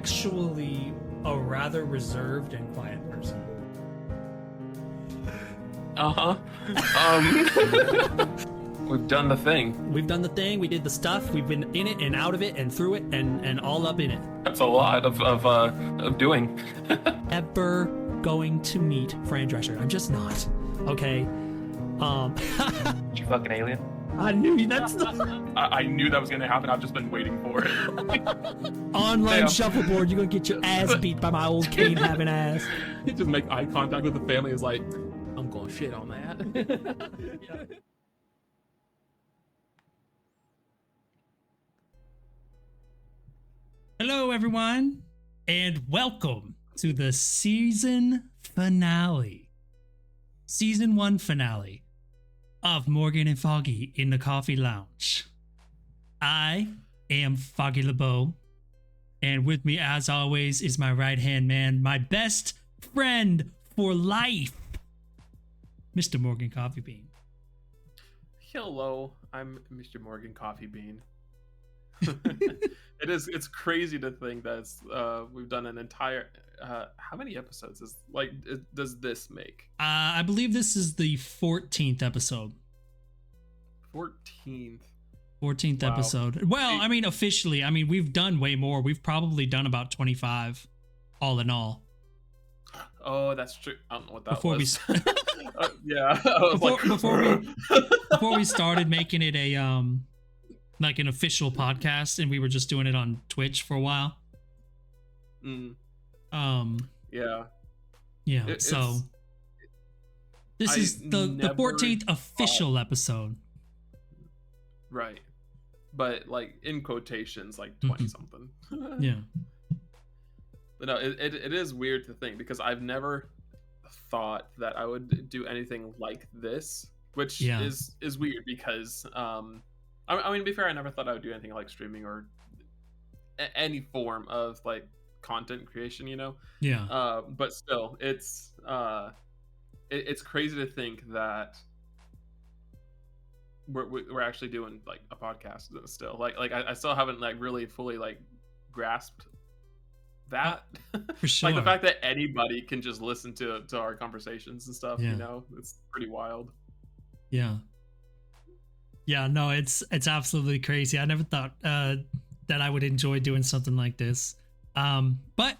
actually a rather reserved and quiet person. We've done the thing. We've done the thing. We did the stuff. We've been in it and out of it and through it and all up in it. That's a lot of doing. Ever going to meet Fran Drescher? I'm just not. Okay. You fucking alien. I knew that's the I knew that was gonna happen. I've just been waiting for it. online Damn. shuffleboard. You're gonna get your ass beat by my old cane having ass. He just make eye contact with the family. Is like, I'm going shit on that. Hello, everyone, and welcome to the season finale. Season 1 finale of Morgan and Foggy in the Coffee Lounge. I am Foggy LeBeau, and with me, as always, is my right-hand man, my best friend for life, Mr. Morgan Coffee Bean. Hello, I'm Mr. Morgan Coffee Bean. It's crazy to think that we've done an entire how many episodes does this make? I believe this is the 14th episode. 14th. 14th Wow. episode. Well, I mean, officially, I mean, we've done way more. We've probably done about 25 all in all. Oh, that's true. I don't know what that Before was. we yeah, I was before we started making it a like an official podcast, and we were just doing it on Twitch for a while. Yeah. Yeah. So this is the 14th official episode. Right. But like in quotations, like 20 something. Yeah. But no, it is weird to think because I've never thought that I would do anything like this, which is weird because I mean, to be fair, I never thought I would do anything like streaming or any form of like content creation, you know. Yeah. But still, it's crazy to think that we're actually doing like a podcast still. Like I still haven't like really fully like grasped that. For sure. Like the fact that anybody can just listen to our conversations and stuff. Yeah. You know, it's pretty wild. Yeah. Yeah, no, it's absolutely crazy. I never thought that I would enjoy doing something like this. But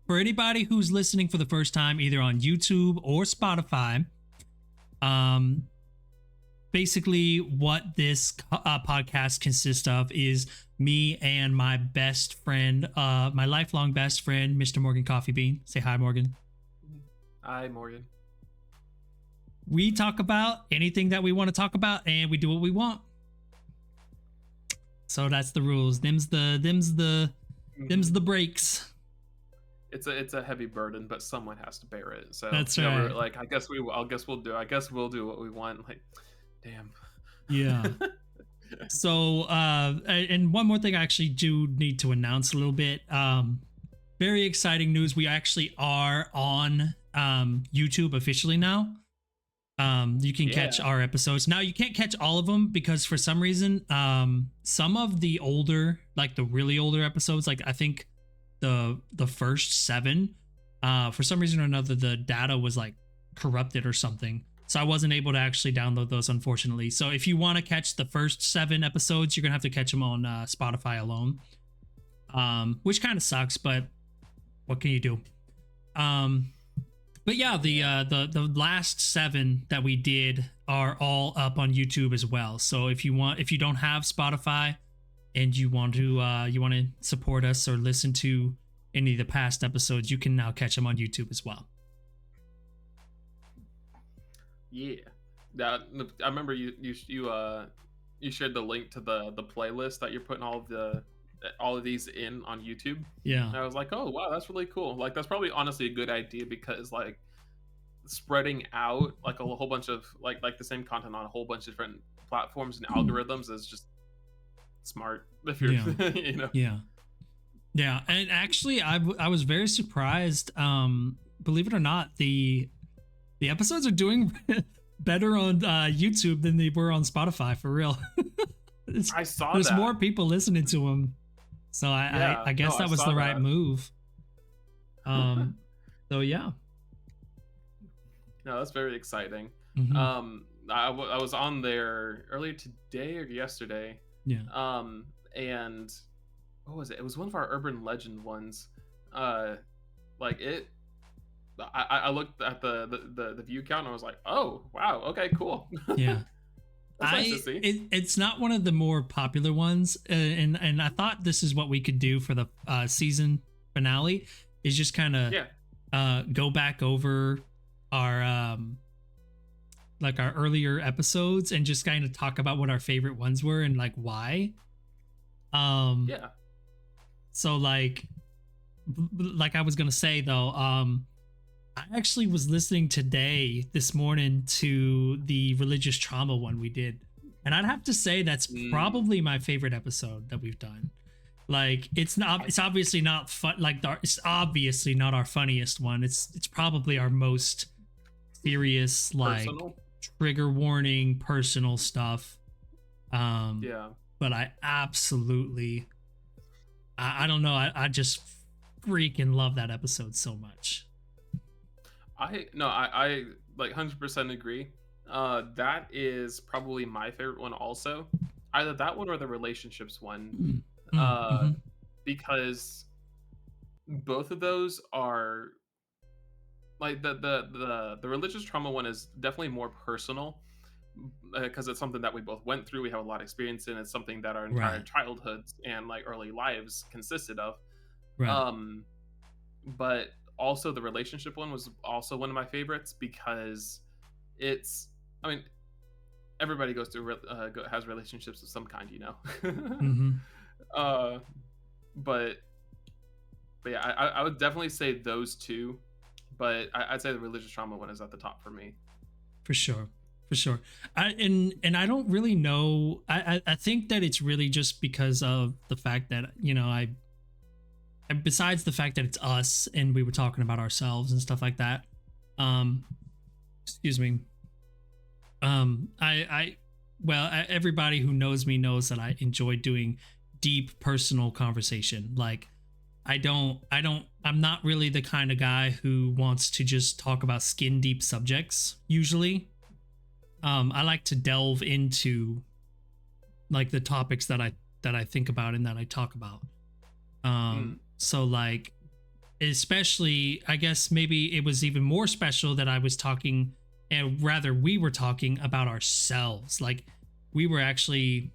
for anybody who's listening for the first time, either on YouTube or Spotify, basically what this podcast consists of is me and my best friend, my lifelong best friend, Mr. Morgan Coffee Bean. Say hi, Morgan. Hi, Morgan. We talk about anything that we want to talk about, and we do what we want. So that's the rules. Them's the breaks. It's a heavy burden, but someone has to bear it. So that's you know, right. we're like, I guess we'll do what we want. Like, damn. Yeah. So and one more thing I actually do need to announce a little bit. Very exciting news. We actually are on YouTube officially now. You can catch our episodes. Now you can't catch all of them because for some reason, some of the older, like the really older episodes, like I think the first 7, for some reason or another, the data was like corrupted or something. So I wasn't able to actually download those, unfortunately. So if you want to catch the first 7 episodes, you're gonna have to catch them on Spotify alone, which kind of sucks, but what can you do? But yeah, the last 7 that we did are all up on YouTube as well. So if you don't have Spotify and you want to support us or listen to any of the past episodes, you can now catch them on YouTube as well. Yeah, I remember you shared the link to the playlist that you're putting all of these in on YouTube. Yeah. And I was like, oh wow, that's really cool. Like that's probably honestly a good idea because like spreading out like a whole bunch of like the same content on a whole bunch of different platforms and algorithms is just smart if you're you know. Yeah, and actually I was very surprised. Believe it or not, the episodes are doing better on YouTube than they were on Spotify, for real. I saw there's that. more people listening to them. So Yeah, I guess no, I that was saw the right that. move. So yeah. No, that's very exciting. Hmm. I was on there earlier today or yesterday, Yeah. and what was it? It was one of our urban legend ones. Uh, like it. I looked at the view count and I was like, oh wow, okay, cool. Yeah. That's nice to see. It's not one of the more popular ones, and I thought this is what we could do for the season finale is just kind of Yeah, go back over our like our earlier episodes and just kind of talk about what our favorite ones were and like why. yeah. So like I was gonna say though, I actually was listening this morning to the religious trauma one we did, and I'd have to say that's probably my favorite episode that we've done. Like it's obviously not fun. Like it's obviously not our funniest one. It's probably our most serious, like Personal. trigger warning, personal stuff. Yeah. But I absolutely, I don't know. I just freaking love that episode so much. I like 100% agree. That is probably my favorite one also. Either that one or the relationships one. Mm-hmm. Because both of those are like the religious trauma one is definitely more personal because it's something that we both went through. We have a lot of experience in. It's something that our entire Right. childhoods and like early lives consisted of. Right. But also the relationship one was also one of my favorites because it's, I mean, everybody goes through has relationships of some kind, you know. Mm-hmm. But yeah, I would definitely say those two, but I'd say the religious trauma one is at the top for me. For sure. And I don't really know. I think that it's really just because of the fact that, you know, and besides the fact that it's us and we were talking about ourselves and stuff like that. Excuse me. Everybody who knows me knows that I enjoy doing deep personal conversation. Like I'm not really the kind of guy who wants to just talk about skin deep subjects usually. I like to delve into like the topics that I think about and that I talk about. So like, especially, I guess maybe it was even more special that I was talking, and rather we were talking about ourselves. Like we were actually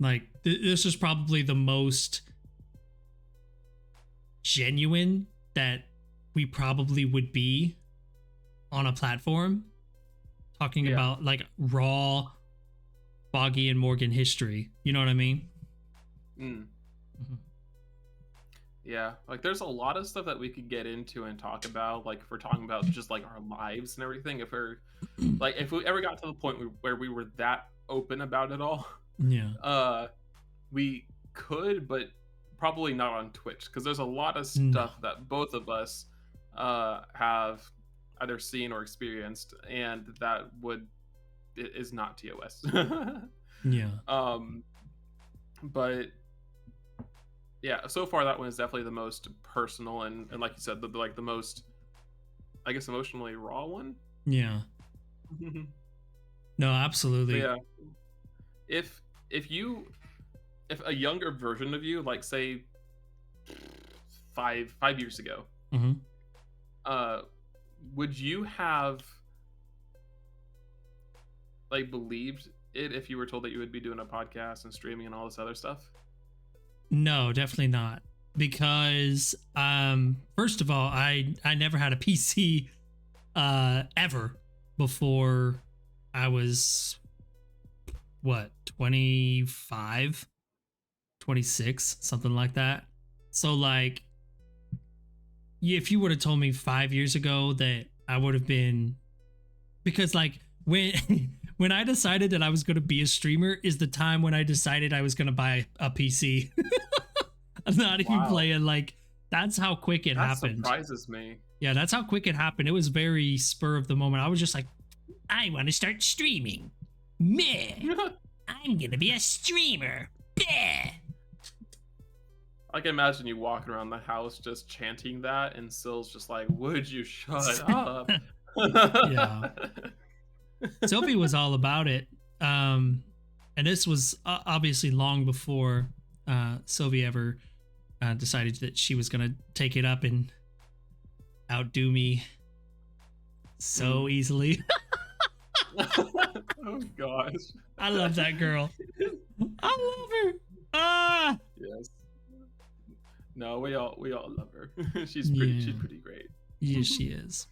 like, this is probably the most genuine that we probably would be on a platform talking about like raw Foggy and Morgan history. You know what I mean? Mm-hmm. Yeah, like there's a lot of stuff that we could get into and talk about, like if we're talking about just like our lives and everything. If we're like, if we ever got to the point where we were that open about it all, yeah, we could, but probably not on Twitch because there's a lot of stuff that both of us have either seen or experienced, and that is not TOS. Yeah. But yeah, so far that one is definitely the most personal and like you said, the most, I guess, emotionally raw one. Yeah. No, absolutely. But yeah. If a younger version of you, like say 5 years ago, would you have like believed it if you were told that you would be doing a podcast and streaming and all this other stuff? No, definitely not. Because first of all, I never had a PC ever before I was 25, 26, something like that. So like, if you would have told me 5 years ago that I would have been, because like when I decided that I was going to be a streamer is the time when I decided I was going to buy a PC. I'm not even playing. Like, that's how quick it happened. That surprises me. Yeah, that's how quick it happened. It was very spur of the moment. I was just like, I want to start streaming. Meh. I'm going to be a streamer. Bleh. I can imagine you walking around the house just chanting that, and Syl's just like, "Would you shut up?" Yeah. Sophie was all about it. And this was obviously long before Sylvie ever decided that she was going to take it up and outdo me so easily. Oh gosh. I love that girl. I love her. Ah. Yes. No, we all love her. She's pretty great. Yeah, she is.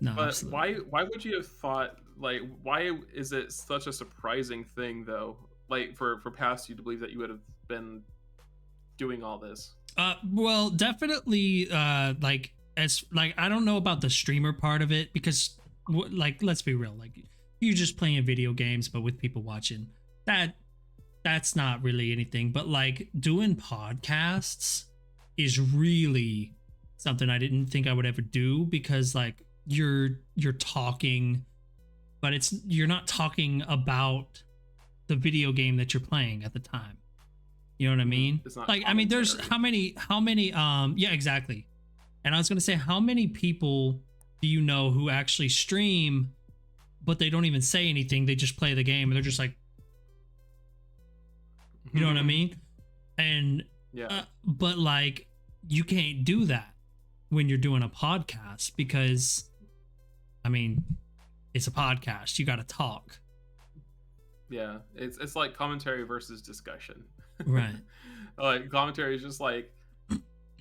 No, but absolutely. why would you have thought, like, why is it such a surprising thing though, like for past you to believe that you would have been doing all this? Well, definitely like as like I don't know about the streamer part of it because like let's be real, like you're just playing video games but with people watching. That's not really anything, but like doing podcasts is really something I didn't think I would ever do because like you're talking, but you're not talking about the video game that you're playing at the time. You know what I mean? It's not like, I mean, there's how many yeah, exactly. And I was going to say, how many people do you know who actually stream, but they don't even say anything. They just play the game and they're just like, you know what I mean? And, yeah, but like, you can't do that when you're doing a podcast because, I mean, it's a podcast. You got to talk. Yeah, it's like commentary versus discussion. Right. Like commentary is just like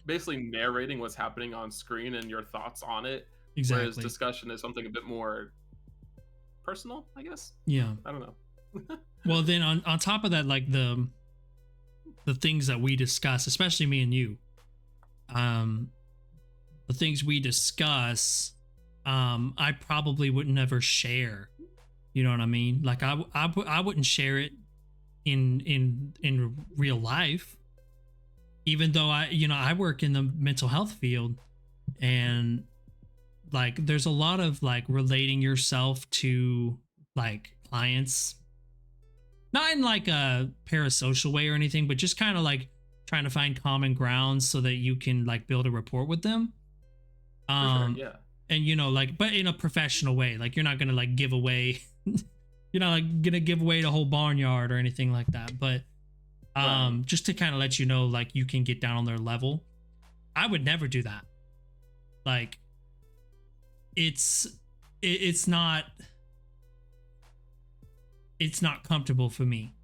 basically narrating what's happening on screen and your thoughts on it. Exactly. Whereas discussion is something a bit more personal, I guess. Yeah. I don't know. Well, then on top of that, like the things that we discuss, especially me and you, the things we discuss, I probably would never share. You know what I mean? Like I wouldn't share it in real life, even though I work in the mental health field, and like there's a lot of like relating yourself to like clients, not in like a parasocial way or anything, but just kind of like trying to find common ground so that you can like build a rapport with them. Sure, yeah. And like, but in a professional way, like you're not gonna like give away you're not like gonna give away the whole barnyard or anything like that, but just to kind of let you know, like you can get down on their level. I would never do that. Like it's not comfortable for me.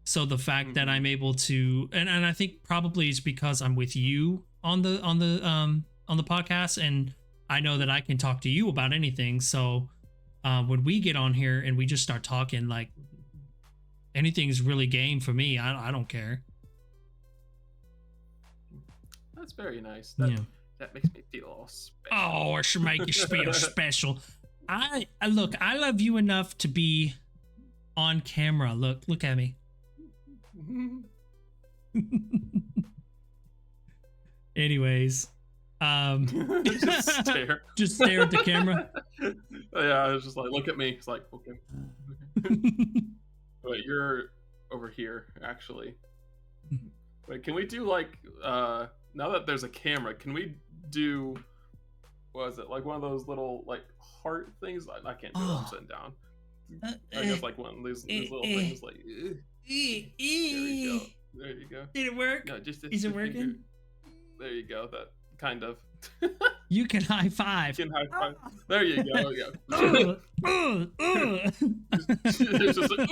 So the fact that I'm able to, and I think probably it's because I'm with you on the podcast, and I know that I can talk to you about anything. So when we get on here and we just start talking, like anything's really game for me. I don't care. That's very nice. That makes me feel all special. Oh, it should make you feel special. I look, I love you enough to be on camera. Look at me. Anyways, just stare at the camera. Yeah, I was just like, look at me. It's like, okay. Wait, you're over here, actually. Wait, can we do like now that there's a camera, can we do, what is it, like one of those little like heart things? I can't do it. I'm sitting down. I guess like one of these little things like there you go. Did it work? No, just is it working? Finger. There you go. That kind of. You can high five. You can high five. There you go. It's just like,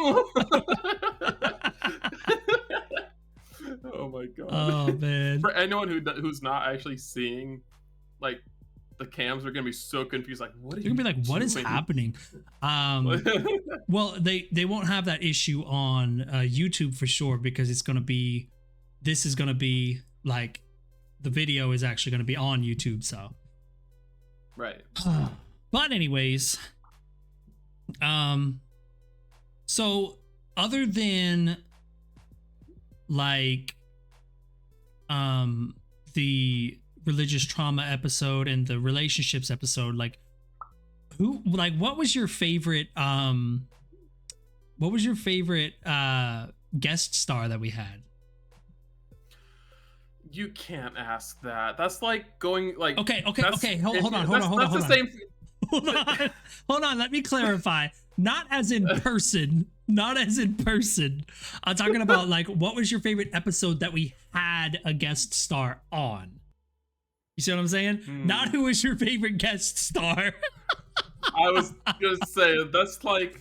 oh my god. Oh man. For anyone who's not actually seeing, like, the cams are gonna be so confused. Like, what? Are They're gonna be like, what is happening? Well, they won't have that issue on YouTube for sure, because this is gonna be like, the video is actually gonna be on YouTube. So. Right. But anyways, so other than like the religious trauma episode and the relationships episode, like what was your favorite guest star that we had? You can't ask that. That's like going like. Okay. Hold on. That's the same. Hold on. Let me clarify. Not as in person. Not as in person. I'm talking about like, what was your favorite episode that we had a guest star on? You see what I'm saying? Not who was your favorite guest star. I was gonna say that's like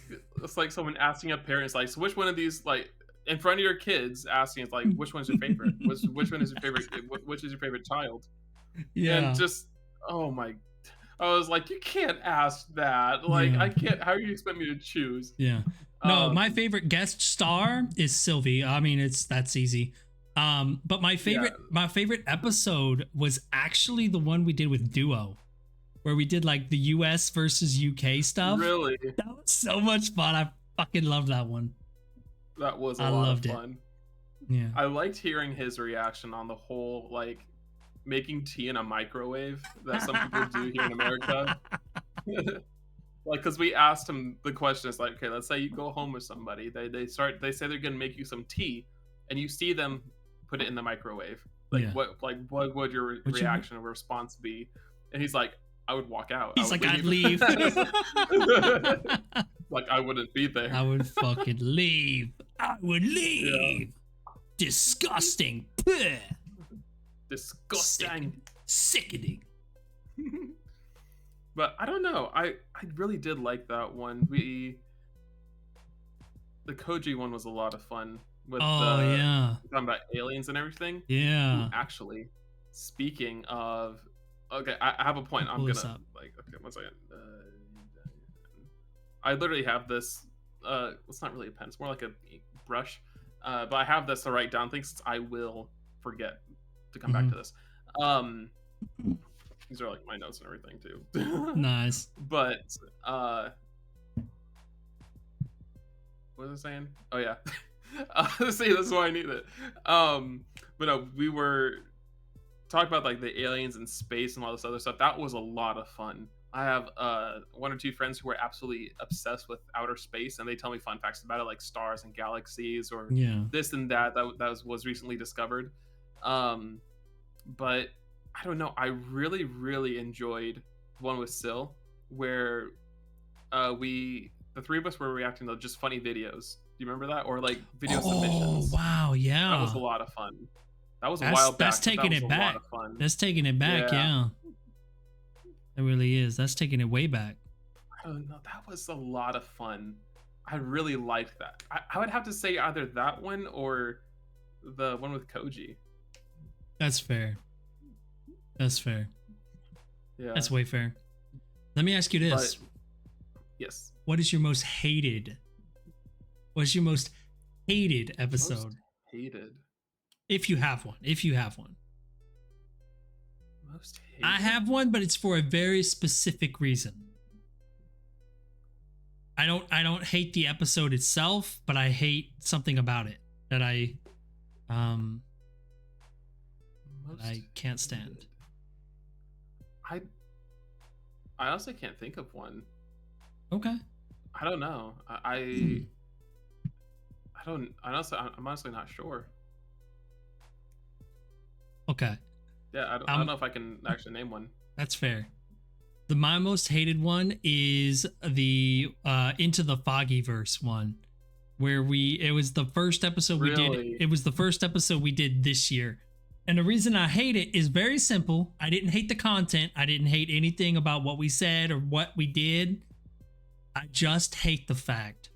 someone asking a parent, like, so which one of these, like, in front of your kids, asking, it's like, which one's your favorite? Which one is your favorite? Which is your favorite child? Yeah. And just, oh my, I was like, you can't ask that. Like, I can't. How do you expect me to choose? Yeah. No, my favorite guest star is Sylvie. I mean, that's easy. But my favorite episode was actually the one we did with Duo, where we did like the US versus UK stuff. Really? That was so much fun. I fucking loved that one. That was a lot of fun. Yeah. I liked hearing his reaction on the whole, like, making tea in a microwave that some people do here in America. Like, because we asked him the question, it's like, okay, let's say you go home with somebody, they say they're gonna make you some tea, and you see them put it in the microwave. Like, what would your reaction or response be? And he's like, I would walk out. He's like, I'd leave. Like, I wouldn't be there. I would fucking leave. I would leave. Yeah. Disgusting. Disgusting. Sickening. But I don't know. I really did like that one. The Koji one was a lot of fun. With talking about aliens and everything. Yeah. Ooh, actually, speaking of, okay, I have a point. I'm gonna like, okay, 1 second. I literally have this. It's not really a pen. It's more like a brush. But I have this to write down things. I will forget to come back to this. These are like my notes and everything too. Nice. But what was I saying? Oh yeah. See, that's why I need it. But no, we were talking about like the aliens and space and all this other stuff. That was a lot of fun. I have 1 or 2 friends who are absolutely obsessed with outer space, and they tell me fun facts about it, like stars and galaxies or this and that was recently discovered. But I don't know. I really, really enjoyed the one with Sil, where the 3 of us were reacting to just funny videos. Do you remember that? Or like video submissions. Oh wow, yeah. That was a lot of fun. That was a while back. That's taking it back. That's taking it back, yeah. It really is. That's taking it way back. I don't know. That was a lot of fun. I really liked that. I would have to say either that one or the one with Koji. That's fair. That's fair. Yeah. That's way fair. Let me ask you this. Yes. What is your most hated? What's your most hated episode? Most hated. If you have one. If you have one. Most hated. I have one, but it's for a very specific reason. I don't hate the episode itself, but I hate something about it that I can't stand. I honestly can't think of one. Okay. I don't know. I'm honestly not sure. Okay. Yeah, I don't know if I can actually name one. That's fair. My most hated one is the Into the Foggyverse one, where it was the first episode we did. It was the first episode we did this year. And the reason I hate it is very simple. I didn't hate the content. I didn't hate anything about what we said or what we did. I just hate the fact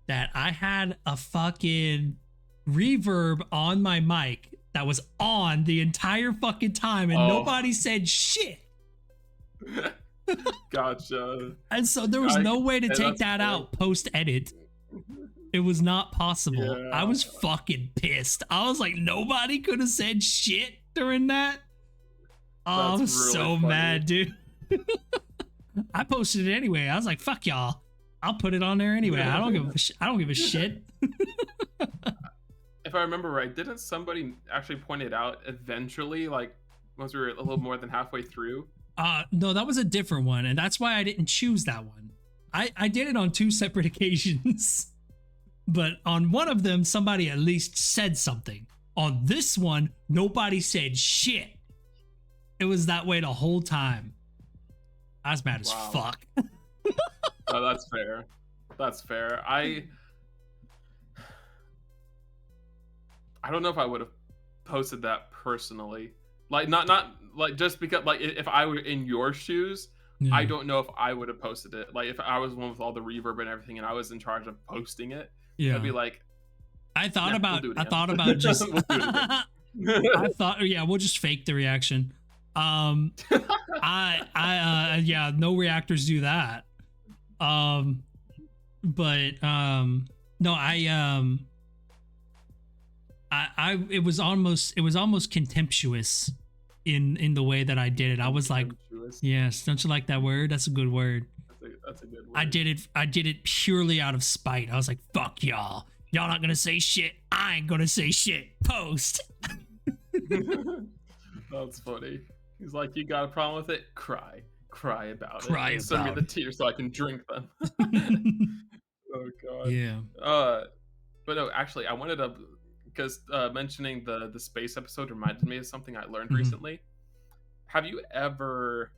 that I had a fucking reverb on my mic that was on the entire fucking time and nobody said shit. Gotcha. And so there was no way to take that out post-edit. It was not possible. Yeah. I was fucking pissed. I was like, nobody could have said shit during that. Oh, I was really so mad, dude. I posted it anyway. I was like, fuck y'all. I'll put it on there anyway. I don't give a shit. If I remember right, didn't somebody actually point it out eventually, like once we were a little more than halfway through? No, that was a different one, and that's why I didn't choose that one. I did it on 2 separate occasions. But on one of them, somebody at least said something On this one, nobody said shit. It was that way the whole time. I was mad as fuck. Oh, that's fair. That's fair. I don't know if I would have posted that personally. Like not like just because like if I were in your shoes, Yeah. I don't know if I would have posted it. Like if I was one with all the reverb and everything and I was in charge of posting it, Yeah. I'd be like, I thought about just We'll do it again. I thought, yeah, we'll just fake the reaction. Yeah, no reactors do that. But no, it was almost contemptuous in the way that I did it. I was like, yes, don't you like that word? That's a good word. That's a good word. I did it purely out of spite. I was like, fuck y'all. Y'all not gonna say shit. I ain't gonna say shit. Post. That's funny. He's like, you got a problem with it? Cry about it. Send me the tears so I can drink them. Oh god. Yeah. But no, actually, I wanted to, because mentioning the space episode reminded me of something I learned recently. Have you ever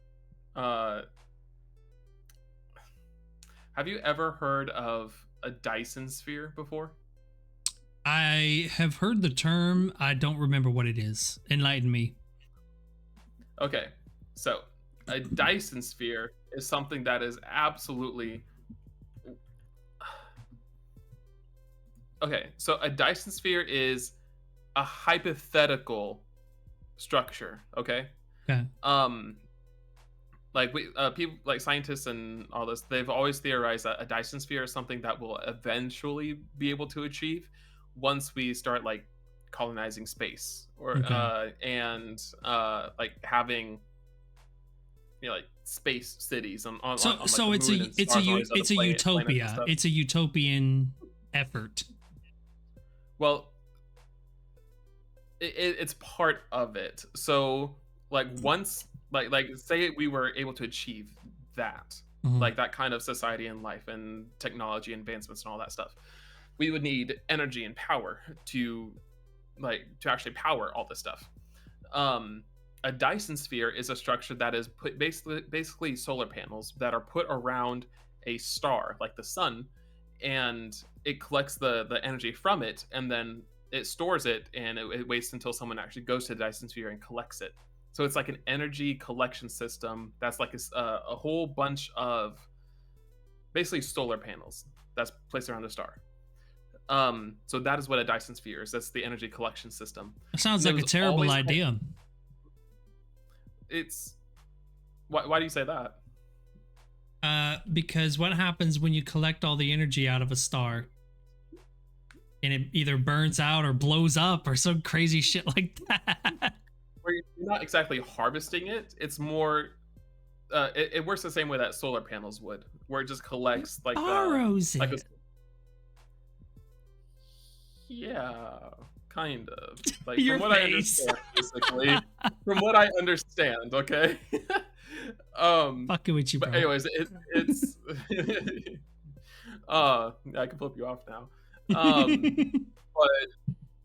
heard of a Dyson sphere before? I have heard the term. I don't remember what it is. Enlighten me. Okay, so a Dyson sphere is something that is absolutely... Okay, so a Dyson sphere is a hypothetical structure, okay? Okay. Like people like scientists and all this, they've always theorized that a Dyson sphere is something that we'll eventually be able to achieve once we start like colonizing space or like having like space cities on like, so it's a utopia. It's a utopian effort. Well, it's part of it. So like once like say we were able to achieve that, like that kind of society and life and technology advancements and all that stuff, we would need energy and power to actually power all this stuff. A Dyson sphere is a structure that is put basically solar panels that are put around a star like the sun, and it collects the energy from it, and then it stores it, and it waits until someone actually goes to the Dyson sphere and collects it. So it's like an energy collection system that's like a whole bunch of basically solar panels that's placed around the star. So that is what a Dyson sphere is. That's the energy collection system. It sounds like a terrible idea. It's why do you say that? Because what happens when you collect all the energy out of a star and it either burns out or blows up or some crazy shit like that? Where you're not exactly harvesting it. It's more it works the same way that solar panels would, where it just collects like borrows like it. Yeah, kind of. Like Your from what face. I understand, basically. From what I understand, okay. Fucking with you, bro. But anyways, it's I can flip you off now. But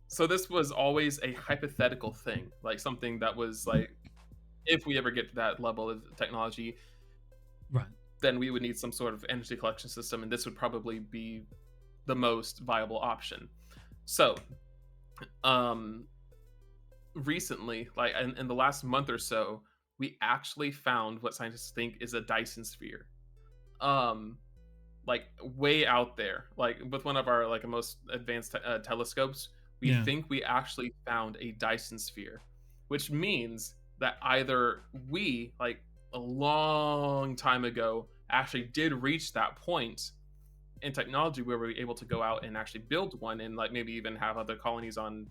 so this was always a hypothetical thing, like something that was like, if we ever get to that level of technology, right, then we would need some sort of energy collection system, and this would probably be the most viable option. So, recently, like in the last month or so, we actually found what scientists think is a Dyson sphere. Like way out there, like with one of our like most advanced telescopes, we think we actually found a Dyson sphere, which means that either we, like a long time ago, actually did reach that point in technology where we were able to go out and actually build one and like maybe even have other colonies on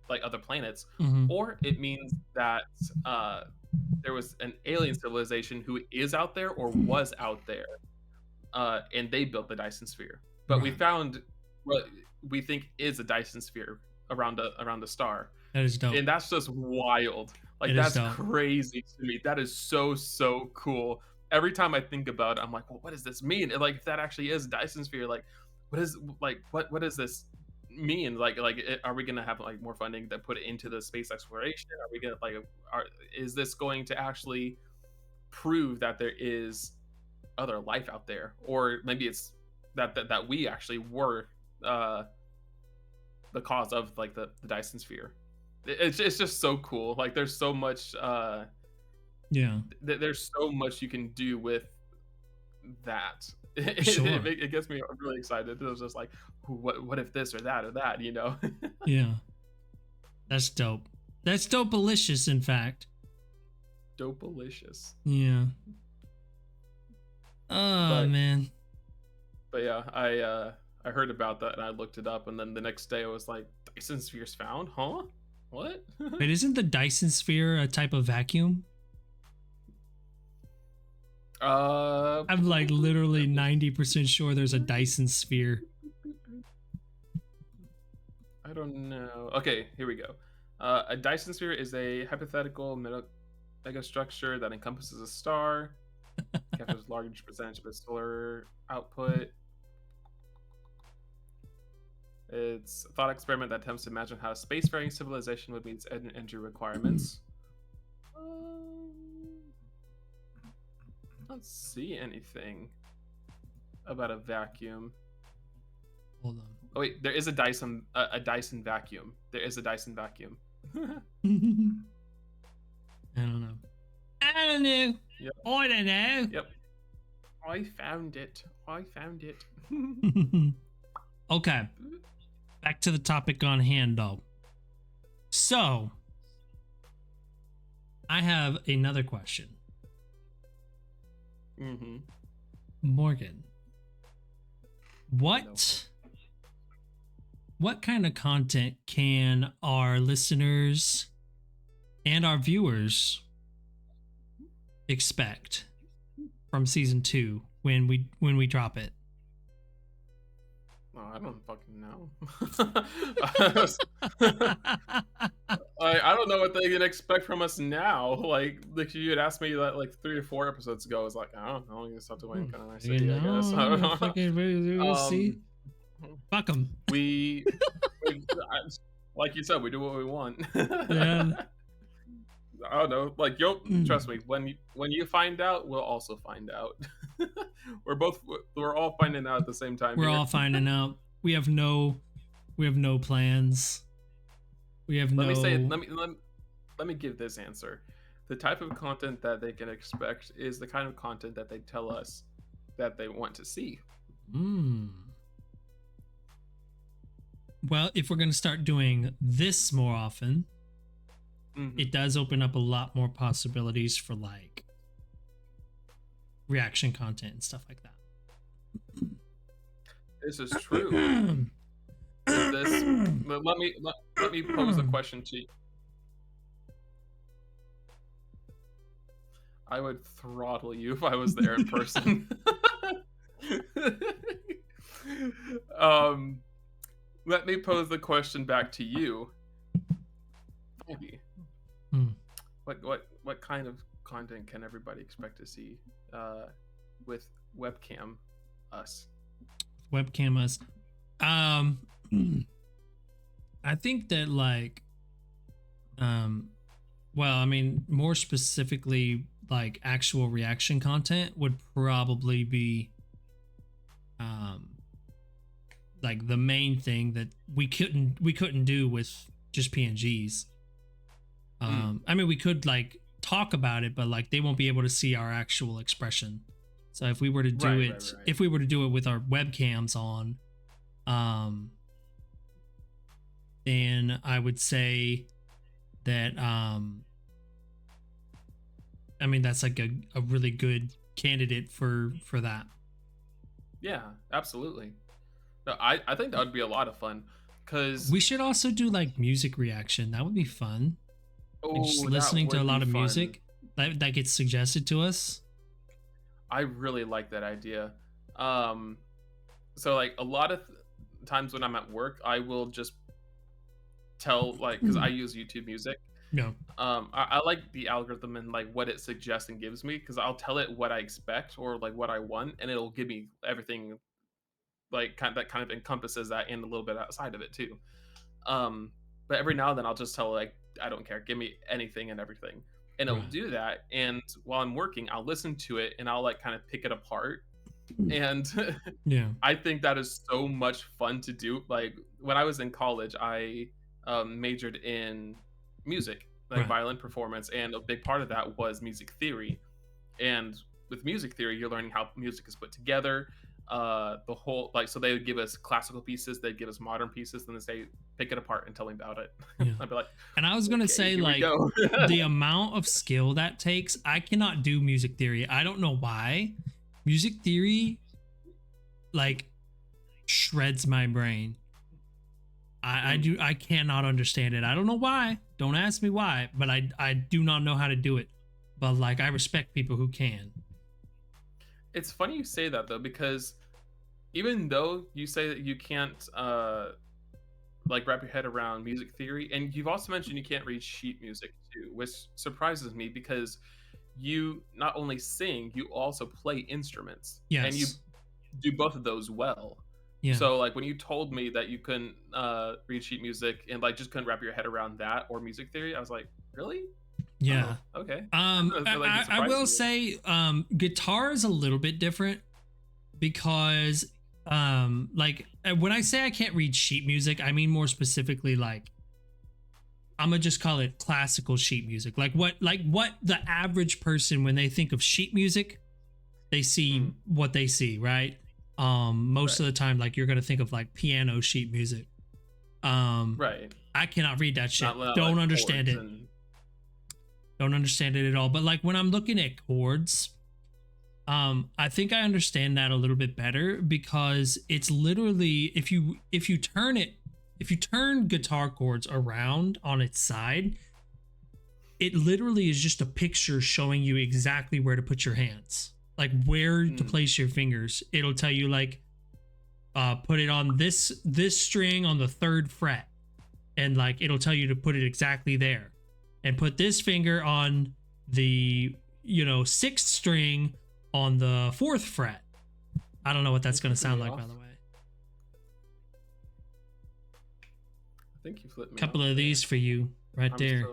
like other planets, or it means that there was an alien civilization who is out there or was out there, and they built the Dyson sphere. But we found what we think is a Dyson sphere around a star. That is dope. And that's just wild. Like that's crazy to me. That is so cool. Every time I think about it, I'm like, well, what does this mean? And like, if that actually is a Dyson sphere, like, what is this mean? Are we gonna have like more funding to put it into the space exploration? Are we gonna are is this going to actually prove that there is other life out there, or maybe it's that we actually were uh, the cause of like the Dyson sphere? It's just so cool. Like there's so much Yeah. there's so much you can do with that. Sure. It gets me really excited. It was just like, what if this or that or that, you know? Yeah. That's dope. That's dope-alicious, in fact. Dopalicious. Yeah. Oh, But man. yeah, I heard about that and I looked it up, and then the next day I was like, Dyson spheres found? Huh? What? Wait, isn't the Dyson sphere a type of vacuum? I'm like literally 90% sure there's a Dyson sphere. I don't know. Okay, here we go. A Dyson sphere is a hypothetical megastructure that encompasses a star, captures a large percentage of its solar output. It's a thought experiment that attempts to imagine how a spacefaring civilization would meet its energy requirements. I don't see anything about a vacuum. Hold on. Oh wait, there is a Dyson vacuum. There is a Dyson vacuum. I don't know. I don't know. Yep. I don't know. Yep. I found it. I found it. Okay. Back to the topic on hand, though. So, I have another question. Mm-hmm. Morgan, what kind of content can our listeners and our viewers expect from season 2 when we drop it? Oh, I don't fucking know. I don't know what they can expect from us now. Like you had asked me that like 3 or 4 episodes ago. I was like, I don't know. You just have to wait and kind of nice You idea, I guess. know, fucking see. Fuck them. We, like you said, we do what we want. Yeah. I don't know. Like, trust me. When you find out, we'll also find out. We're all finding out at the same time. We're here. all finding out. We have no plans. We have Let me give this answer. The type of content that they can expect is the kind of content that they tell us that they want to see. Well, if we're going to start doing this more often, it does open up a lot more possibilities for like reaction content and stuff like that. This is true. Let me pose a question to you. I would throttle you if I was there in person. Let me pose the question back to you. What kind of content can everybody expect to see with webcam us? Webcam us. I think that like well, I mean, more specifically like actual reaction content would probably be like the main thing that we couldn't do with just PNGs. I mean, we could like talk about it, but like they won't be able to see our actual expression. So if we were to do if we were to do it with our webcams on, then I would say that I mean that's like a really good candidate for that. Yeah, absolutely. No, I think that would be a lot of fun because we should also do like music reaction. That would be fun. Oh, just listening to a lot of music that gets suggested to us. I really like that idea. So like a lot of times when I'm at work, I will just tell like because I use YouTube Music. Yeah. I like the algorithm and like what it suggests and gives me because I'll tell it what I expect or like what I want, and it'll give me everything like that kind of encompasses that and a little bit outside of it too. But every now and then I'll just tell like, I don't care, give me anything and everything, and it'll Right. do that. And while I'm working, I'll listen to it and I'll like kind of pick it apart. And Yeah. I think that is so much fun to do. Like when I was in college, I majored in music, like Right. violin performance, and a big part of that was music theory. And with music theory, you're learning how music is put together. The whole like, so they would give us classical pieces, they'd give us modern pieces, then they say pick it apart and tell me about it. Yeah. I'd be like, And I was gonna okay, say, here we like, go. the amount of skill that takes, I cannot do music theory. I don't know why. Music theory, like, shreds my brain. I cannot understand it. I don't know why. Don't ask me why, but I do not know how to do it. But like, I respect people who can. It's funny you say that though, because even though you say that you can't like wrap your head around music theory, and you've also mentioned you can't read sheet music too, which surprises me because you not only sing, you also play instruments. Yes. And you do both of those well. Yeah. So like when you told me that you couldn't read sheet music and like just couldn't wrap your head around that or music theory, I was like, really? Yeah. Oh, okay. I will say guitar is a little bit different because like when I say I can't read sheet music, I mean more specifically like I'm gonna just call it classical sheet music. Like what the average person, when they think of sheet music, they see what they see, right? Most of the time, like you're gonna think of like piano sheet music. Right. I cannot read that shit. Not Don't like understand it. chords Don't understand it at all. But like when I'm looking at chords, I think I understand that a little bit better because it's literally if you turn guitar chords around on its side, it literally is just a picture showing you exactly where to put your hands, like where to place your fingers. It'll tell you like put it on this string on the 3rd fret, and like it'll tell you to put it exactly there, and put this finger on the 6th string on the 4th fret. I don't know what that's going to sound like, by the way. I think you flipped me. A couple of these for you right there.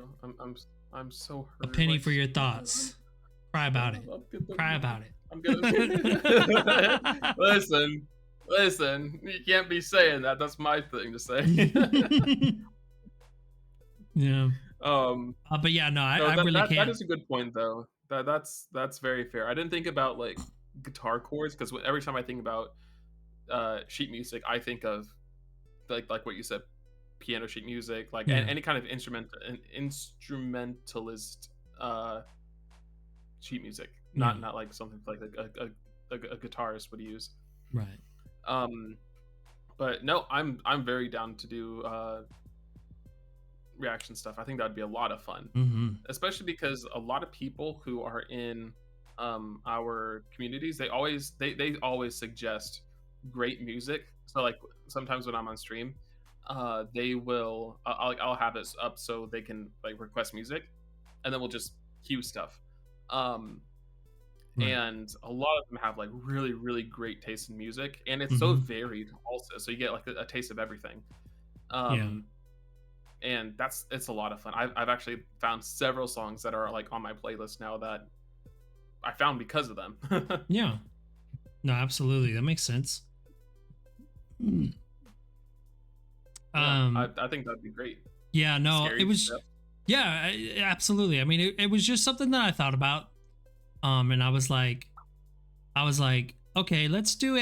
I'm so hurt. A penny for your thoughts. Cry about it. Cry about it. I'm gonna listen. You can't be saying that. That's my thing to say. Yeah. But yeah, no, I really can't. That is a good point, though. That's very fair. I didn't think about like guitar chords because every time I think about sheet music, I think of like what you said, piano sheet music, like any kind of instrumentalist sheet music, not like something like a guitarist would use. Right. But no, I'm very down to do reaction stuff. I think that would be a lot of fun, especially because a lot of people who are in our communities, they always suggest great music. So like sometimes when I'm on stream, they will I'll have this up so they can like request music, and then we'll just cue stuff. And a lot of them have like really, really great taste in music, and it's so varied also. So you get like a taste of everything. And it's a lot of fun. I've actually found several songs that are like on my playlist now that I found because of them. Yeah. No, absolutely. That makes sense. I think that'd be great. Yeah, no, Scary it was stuff. Yeah, absolutely. I mean, it was just something that I thought about. And I was like, okay, let's do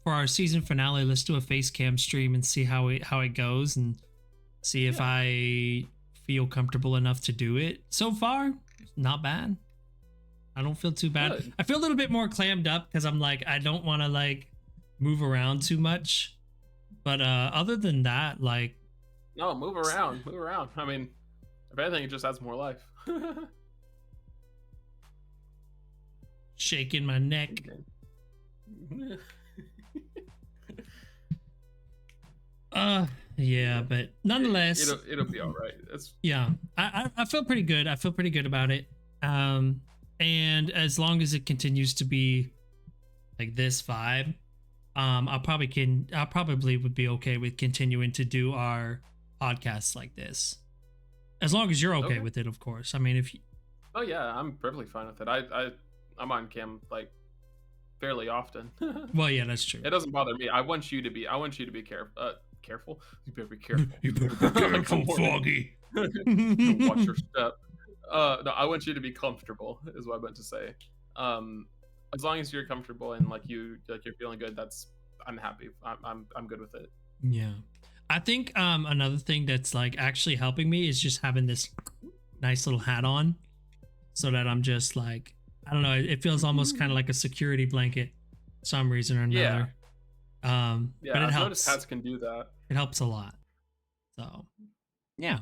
for our season finale, let's do a face cam stream and see how it goes and see if I feel comfortable enough to do it. So far, not bad. I don't feel too bad. Good. I feel a little bit more clammed up because I'm like, I don't want to like move around too much. But other than that, like, no, move around. I mean, if anything, it just adds more life. Shaking my neck. Yeah, but nonetheless, it'll be all right. I feel pretty good. I feel pretty good about it. And as long as it continues to be like this vibe, I probably would be okay with continuing to do our podcasts like this, as long as you're okay with it, of course. I mean, if you, oh yeah, I'm perfectly fine with it. I'm on cam like fairly often. well, yeah, that's true. It doesn't bother me. I want you to be careful. Careful. You better be careful. You better be careful, Foggy. Watch your step. No, I want you to be comfortable. Is what I meant to say. As long as you're comfortable and like you're feeling good, I'm happy. I'm good with it. Yeah, I think another thing that's like actually helping me is just having this nice little hat on, so that I'm just like, I don't know, it feels almost kind of like a security blanket, for some reason or another. Yeah, but it I've helps. noticed hats can do that. It helps a lot. So, yeah,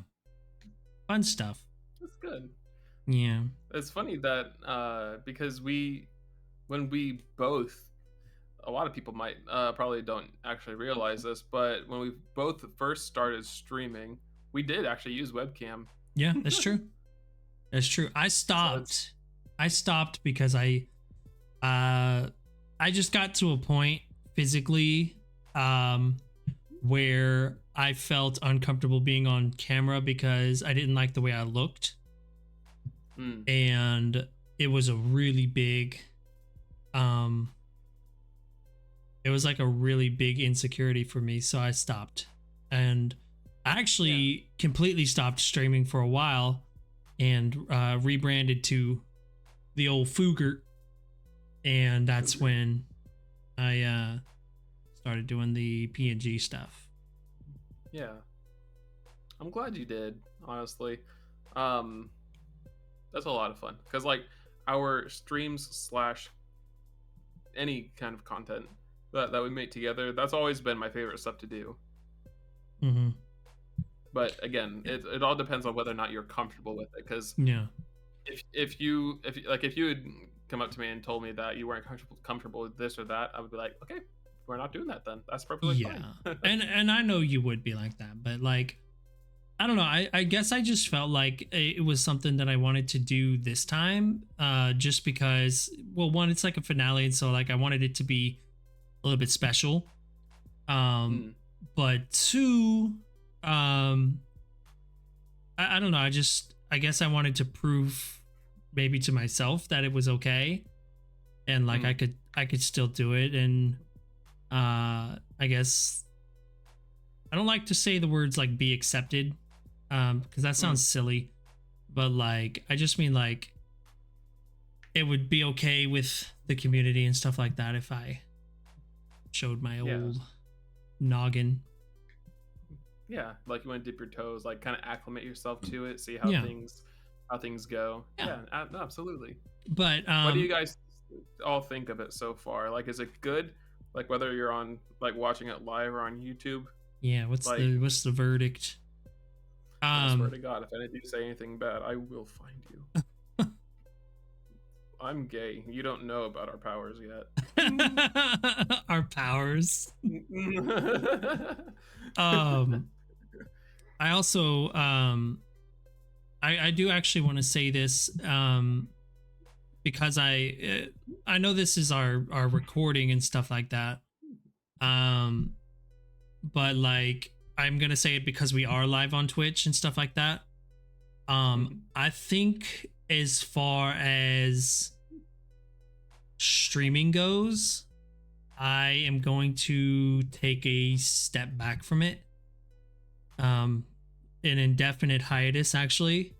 fun stuff. That's good. Yeah, it's funny that because when we both, a lot of people might probably don't actually realize this, but when we both first started streaming, we did actually use webcam. Yeah, that's true. That's true. I stopped. I stopped because I just got to a point physically where I felt uncomfortable being on camera because I didn't like the way I looked. And it was a really big it was like a really big insecurity for me, so I stopped. And I actually completely stopped streaming for a while and rebranded to the old Fugert, and that's when I started doing the PNG stuff. Yeah, I'm glad you did, honestly. That's a lot of fun because like our streams / any kind of content that we make together, that's always been my favorite stuff to do. But again, it all depends on whether or not you're comfortable with it, because if you had come up to me and told me that you weren't comfortable with this or that, I would be like, okay, we're not doing that then. That's perfectly fine. and I know you would be like that, but like, I don't know, I guess I just felt like it was something that I wanted to do this time, just because, well, one, it's like a finale, and so like I wanted it to be a little bit special, but two, I don't know, I guess I wanted to prove maybe to myself that it was okay, and like I could still do it. And I guess I don't like to say the words like be accepted, because that sounds silly, but like I just mean like it would be okay with the community and stuff like that if I showed my old noggin. Yeah, like you want to dip your toes, like kind of acclimate yourself to it, see how things go. Yeah, absolutely. But what do you guys all think of it so far? Like, is it good? Like, whether you're on like watching it live or on YouTube? Yeah, what's the verdict? I swear to God, if any of you say anything bad, I will find you. I'm gay. You don't know about our powers yet. Our powers. I also I do actually want to say this, because I know this is our recording and stuff like that, but like I'm gonna say it because we are live on Twitch and stuff like that. I think as far as streaming goes, I am going to take a step back from it. An indefinite hiatus, actually.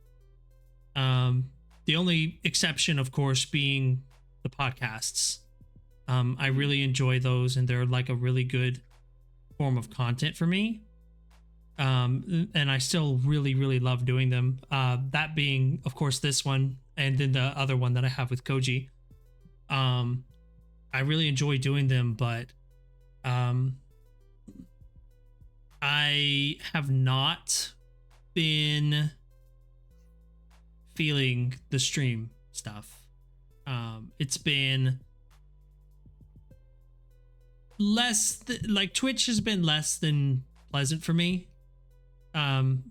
The only exception, of course, being the podcasts. I really enjoy those, and they're like a really good form of content for me. And I still really, really love doing them. That being, of course, this one, and then the other one that I have with Koji. I really enjoy doing them, but I have not been feeling the stream stuff. It's been less like Twitch has been less than pleasant for me over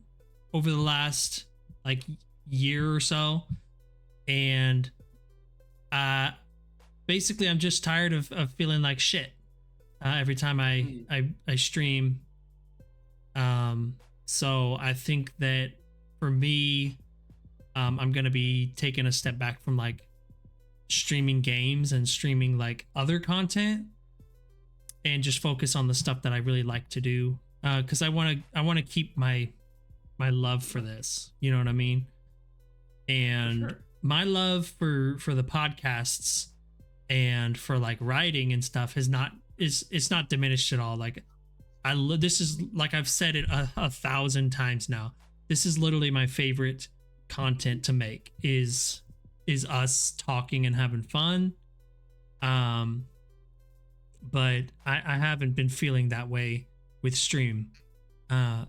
the last like year or so, and basically I'm just tired of feeling like shit. every time I stream. So I think that for me, I'm gonna be taking a step back from like streaming games and streaming like other content, and just focus on the stuff that I really like to do. Because I want to keep my love for this. You know what I mean? And sure. my love for the podcasts and for like writing and stuff it's not diminished at all. Like this is, like I've said it a 1,000 times now, this is literally my favorite content to make is us talking and having fun. But I haven't been feeling that way with stream.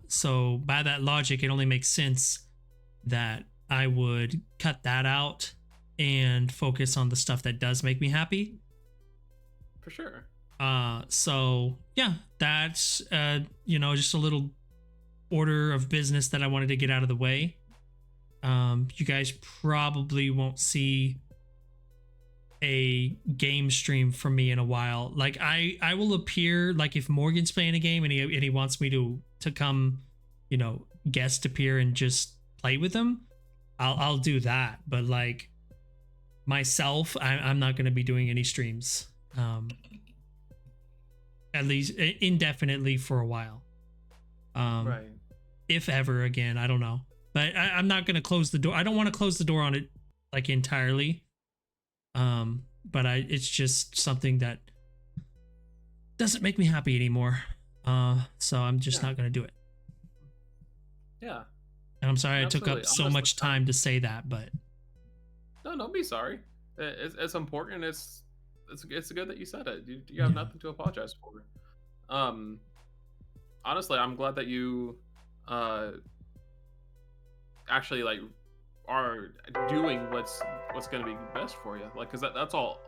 So by that logic, it only makes sense that I would cut that out and focus on the stuff that does make me happy. For sure. So yeah, that's just a little order of business that I wanted to get out of the way. You guys probably won't see a game stream from me in a while. Like I will appear, like if Morgan's playing a game and he wants me to come, guest appear and just play with him, I'll do that. But like myself, I'm not going to be doing any streams. At least indefinitely for a while. Right. If ever again, I don't know. But I'm not going to close the door. I don't want to close the door on it like entirely. But it's just something that doesn't make me happy anymore. So I'm just not going to do it. Yeah. And I'm sorry Absolutely. I took up so much time to say that, but no, don't be sorry. It's important. It's good that you said it. You have nothing to apologize for. Honestly, I'm glad that you actually like are doing what's going to be best for you, like, because that's all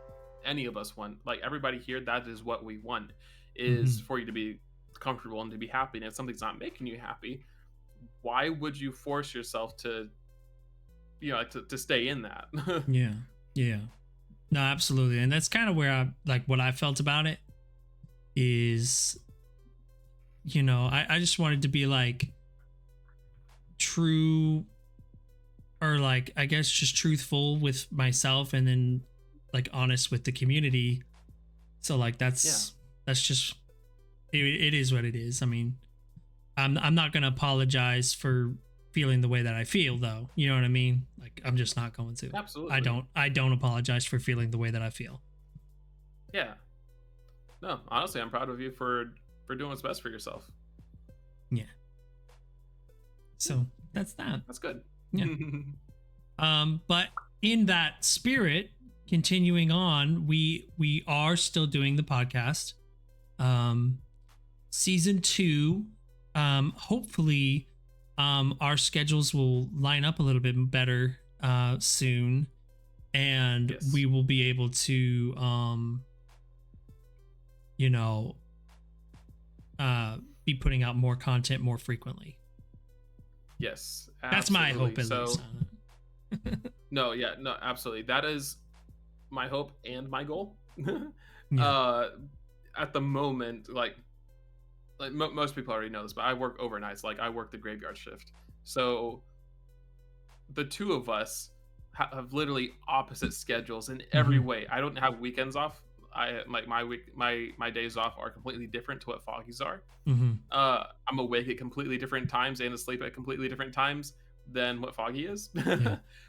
any of us want. Like everybody here, that is what we want, is for you to be comfortable and to be happy. And if something's not making you happy, why would you force yourself to to stay in that? yeah No, absolutely. And that's kind of where what I felt about it is, I just wanted to be like true, or like, I guess just truthful with myself, and then like honest with the community. So like, that's just, it is what it is. I mean, I'm not going to apologize for feeling the way that I feel, though. You know what I mean? Like, I'm just not going to. Absolutely. I don't apologize for feeling the way that I feel. Yeah. No, honestly, I'm proud of you for doing what's best for yourself. Yeah. So that's that. That's good. Yeah. But in that spirit, continuing on, we are still doing the podcast. Season 2, hopefully our schedules will line up a little bit better soon, and we will be able to be putting out more content more frequently. Yes, absolutely. That's my hope, at least. No, absolutely. That is my hope and my goal. At the moment, like most people already know this, but I work overnights. Like I work the graveyard shift, so the two of us have literally opposite schedules in every way. I don't have weekends off. I like my days off are completely different to what Foggy's are. I'm awake at completely different times and asleep at completely different times than what Foggy is.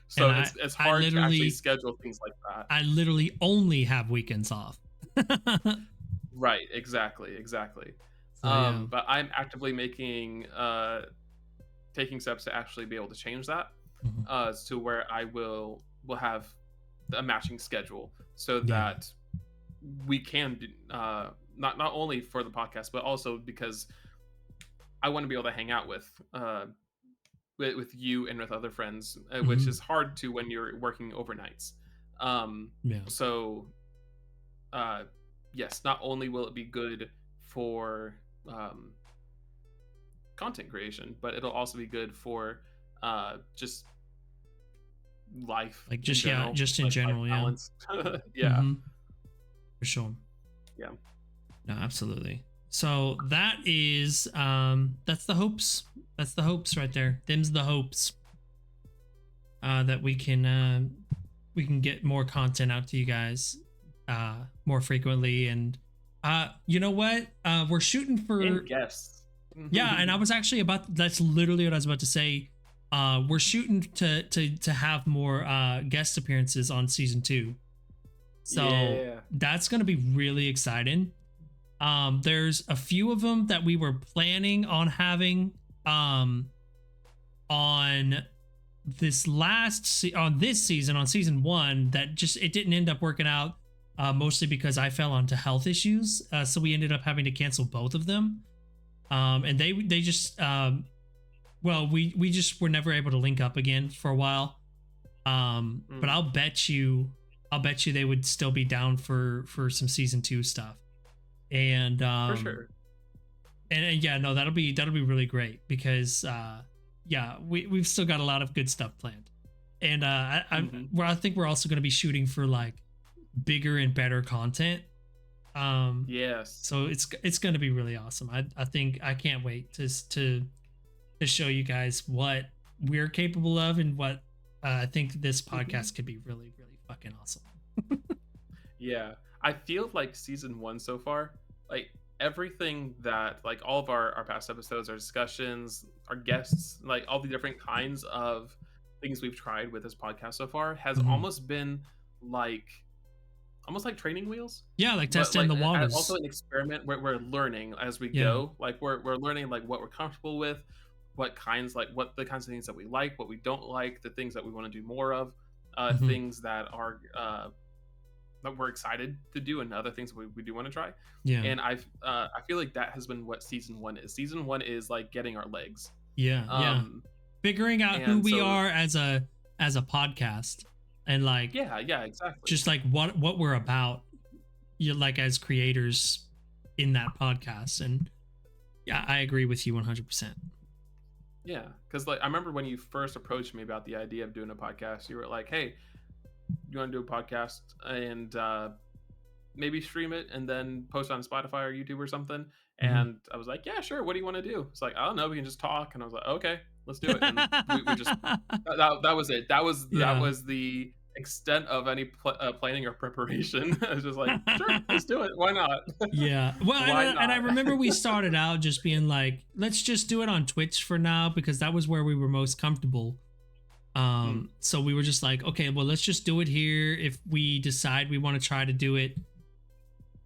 So it's hard to actually schedule things like that. I literally only have weekends off. Right, exactly. So, but I'm actively taking steps to actually be able to change that to where I will have a matching schedule, so that we can do, not only for the podcast, but also because I want to be able to hang out with you and with other friends, which is hard to when you're working overnights. So yes, not only will it be good for content creation, but it'll also be good for just life, like just in general, in general. balance. For sure. No, absolutely. So that is that's the hopes. That's the hopes right there. Them's the hopes. That we can get more content out to you guys more frequently. And you know what? We're shooting for And guests. Yeah, and I was actually that's literally what I was about to say. We're shooting to have more guest appearances on season 2. So that's gonna be really exciting. There's a few of them that we were planning on having on this season, on season 1, that just it didn't end up working out, mostly because I fell onto health issues, so we ended up having to cancel both of them. And they just we just were never able to link up again for a while. But I'll bet you they would still be down for some season 2 stuff. And for sure. And yeah, no, that'll be really great, because we've still got a lot of good stuff planned. And I think we're also going to be shooting for like bigger and better content. Yes. So it's going to be really awesome. I think I can't wait to show you guys what we're capable of, and what I think this podcast could be really, really fucking awesome. Yeah. I feel like season 1 so far, like everything that, like all of our past episodes, our discussions, our guests, like all the different kinds of things we've tried with this podcast so far has almost been like training wheels. Yeah, like testing the waters. Also an experiment where we're learning as we go. Like we're learning like what we're comfortable with, what the kinds of things that we like, what we don't like, the things that we want to do more of, things that are that we're excited to do, and other things we do want to try. Yeah. And I feel like that has been what season 1 is. Season 1 is like getting our legs. Yeah. Figuring out who we are as a podcast, and like exactly. Just like what we're about, like as creators in that podcast. And yeah, I agree with you 100%. Yeah, because like I remember when you first approached me about the idea of doing a podcast, you were like, "Hey, you want to do a podcast and maybe stream it and then post on Spotify or YouTube or something?" And I was like, "Yeah, sure. What do you want to do?" It's like, "I don't know. We can just talk." And I was like, "Okay, let's do it." And we just that was it. That was the extent of any planning or preparation. I was just like, "Sure, let's do it. Why not?" Yeah. Well, and I remember we started out just being like, "Let's just do it on Twitch for now," because that was where we were most comfortable. So we were just like, okay, well, let's just do it here. If we decide we want to try to do it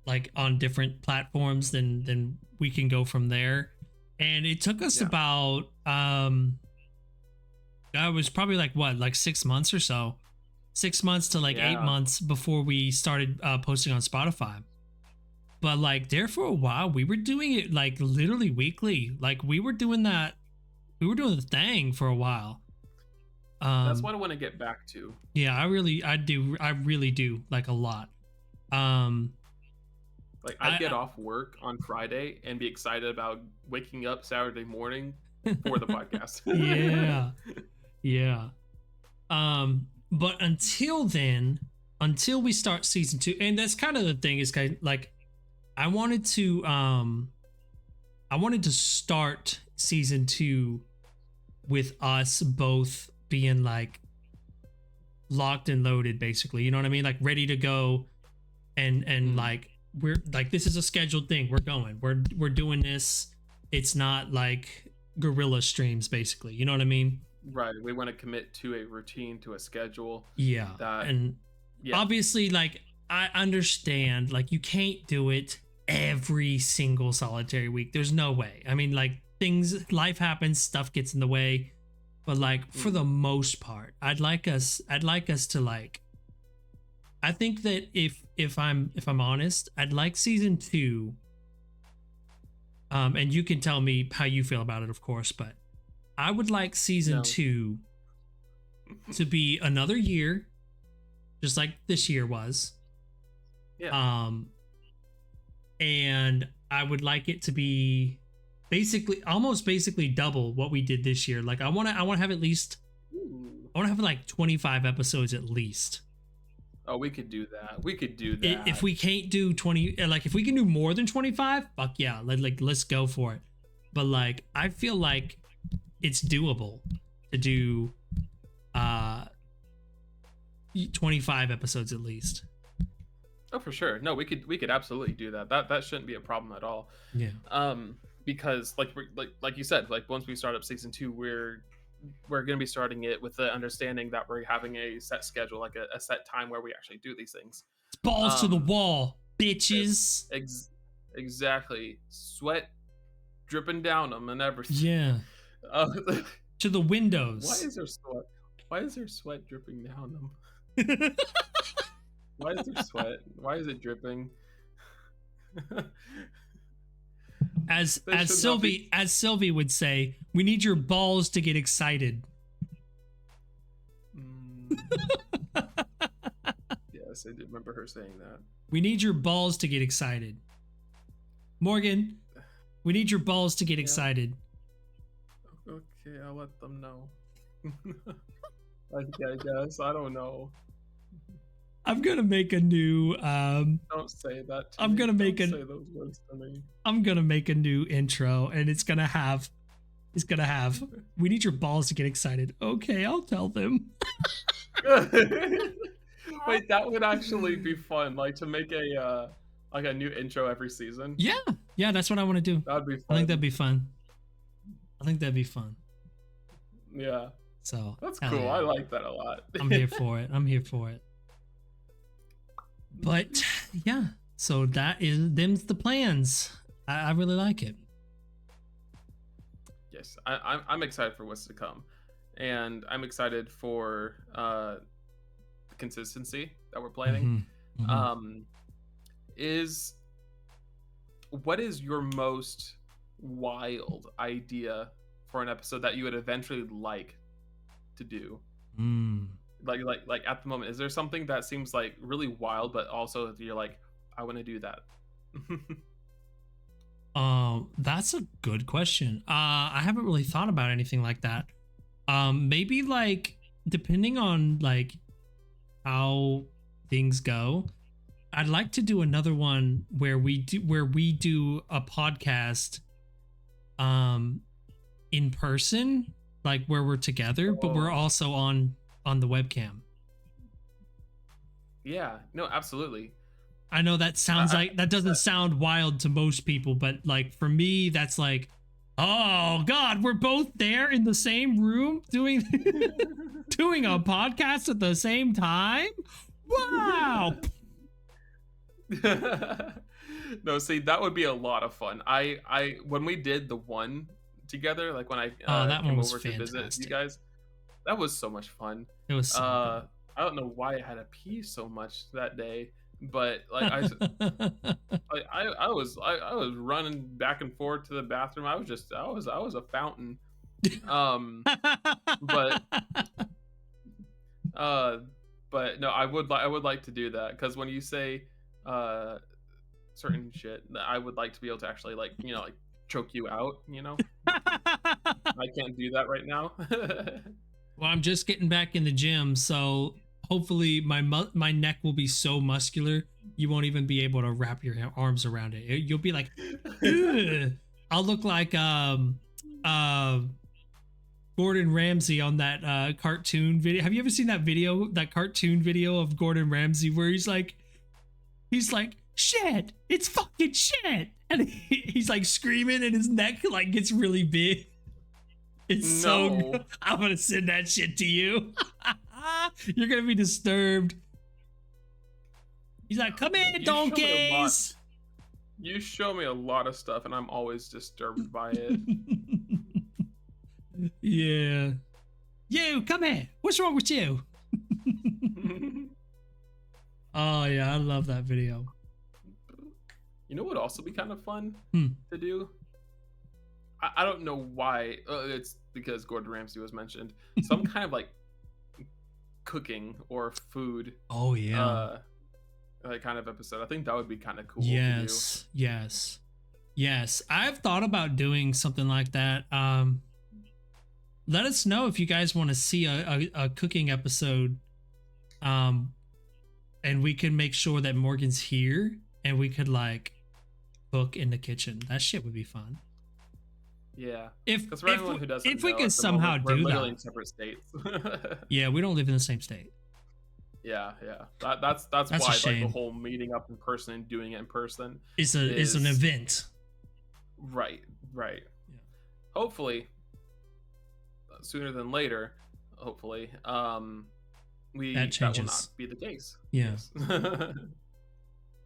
like on different platforms, then we can go from there. And it took us about it was probably like 6 months or so, 6 months to 8 months before we started posting on Spotify. But like there for a while, we were doing it like literally weekly. Like we were doing the thing for a while. That's what I want to get back to. Yeah, I really do, like a lot. Like I'd get off work on Friday and be excited about waking up Saturday morning for the podcast. Yeah. But until then, until we start season 2, and that's kind of the thing, is kind of like I wanted to start season 2 with us both being like locked and loaded, basically, you know what I mean, like ready to go, and like we're like, this is a scheduled thing, we're doing this. It's not like guerrilla streams, basically, you know what I mean? Right. We want to commit to a routine, to a schedule. Obviously, like I understand, like you can't do it every single solitary week. There's no way. I mean, like life happens, stuff gets in the way. But like for the most part, I'd like us to like, I think that if I'm honest, I'd like season 2. And you can tell me how you feel about it, of course, but I would like season 2 to be another year, just like this year was. Yeah. And I would like it to be almost basically double what we did this year. Like I want to have at least, I want to have like 25 episodes at least. Oh, we could do that. We could do If that. we can't do 20, like if we can do more than 25, fuck yeah, let's go for it. But like I feel like it's doable to do 25 episodes at least. Oh, for sure. No, we could absolutely do that. That shouldn't be a problem at all. Yeah. Because like you said, like once we start up season 2, we're going to be starting it with the understanding that we're having a set schedule, like a set time where we actually do these things. Balls to the wall, bitches. Exactly. Sweat dripping down them and everything. Yeah. To the windows. Why is there sweat dripping down them? Why is there sweat? Why is it dripping? As Sylvie would say, we need your balls to get excited. Yes, I did remember her saying that. We need your balls to get excited. Morgan, we need your balls to get excited. Okay, I'll let them know. I guess. I don't know. I'm gonna make a new don't say that to me. Don't say those words to me. I'm gonna make a new intro and it's gonna have we need your balls to get excited. Okay, I'll tell them. Wait, that would actually be fun, like to make a new intro every season. Yeah, that's what I want to do. That'd be fun. I think that'd be fun. Yeah. So that's cool. Yeah. I like that a lot. I'm here for it. But yeah, so them's the plans. I really like it. Yes, I'm excited for what's to come, and I'm excited for the consistency that we're planning. What is your most wild idea for an episode that you would eventually like to do? Like at the moment, is there something that seems like really wild, but also you're like, I want to do that? That's a good question. I haven't really thought about anything like that. Maybe like depending on like how things go, I'd like to do another one where we do a podcast in person, like where we're together, but we're also on the webcam. Yeah, no, absolutely. I know that sounds like that doesn't sound wild to most people, but like for me, that's like, oh God, we're both there in the same room doing doing a podcast at the same time. Wow. No, see, that would be a lot of fun. I when we did the one together, like when I came over to visit you guys, that was so much fun. It was so good. I don't know why I had to pee so much that day, but like I was running back and forth to the bathroom. I was a fountain. But no, I would like to do that, because when you say certain shit, I would like to be able to actually like choke you out. I can't do that right now. Well, I'm just getting back in the gym, so hopefully my neck will be so muscular you won't even be able to wrap your arms around it. You'll be like, ugh. I'll look like Gordon Ramsay on that cartoon video. Have you ever seen that cartoon video of Gordon Ramsay where he's like, shit, it's fucking shit, and he's like screaming and his neck like gets really big. It's so good. I'm gonna send that shit to you. You're gonna be disturbed. He's like, come in, donkeys. You show me a lot of stuff and I'm always disturbed by it. Yeah. You, come here. What's wrong with you? Oh yeah, I love that video. You know what would also be kind of fun to do? I don't know why. It's because Gordon Ramsay was mentioned. Some kind of like cooking or food. Oh yeah. Kind of episode. I think that would be kind of cool. Yes. To do. Yes. I've thought about doing something like that. Let us know if you guys want to see a cooking episode. and we can make sure that Morgan's here, and we could like cook in the kitchen. That shit would be fun. Yeah. If Because for anyone who doesn't if we know, could at the somehow moment, we're do literally in that, separate states. yeah, we don't live in the same state. Yeah. That's That's a why like the shame. whole meeting up in person and doing it in person Is an event. Right. Yeah. Hopefully, sooner than later. Hopefully, that will not be the case. Yeah. Yes.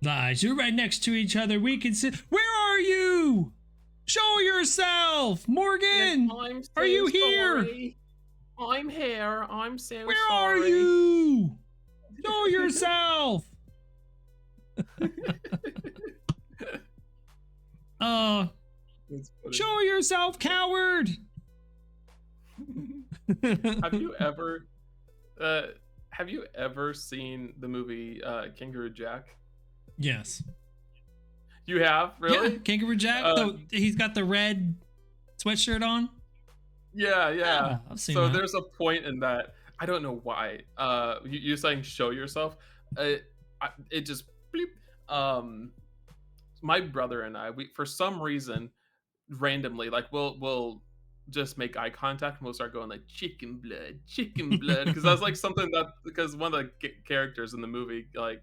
Guys, you're right next to each other. We can sit. Where are you? Show yourself, Morgan. Yes, are you here? Sorry. I'm here. I'm so Where sorry. are you? Show yourself. Show yourself, coward. Have you ever seen the movie Kangaroo Jack? Yes. You have? Really? Yeah, Kangaroo Jack. He's got the red sweatshirt on. Yeah. I've seen so that. There's a point in that. I don't know why. You're saying show yourself. It just bleep. My brother and I, we for some reason, randomly, like we'll just make eye contact and we'll start going like chicken blood, because that's like something that because one of the characters in the movie like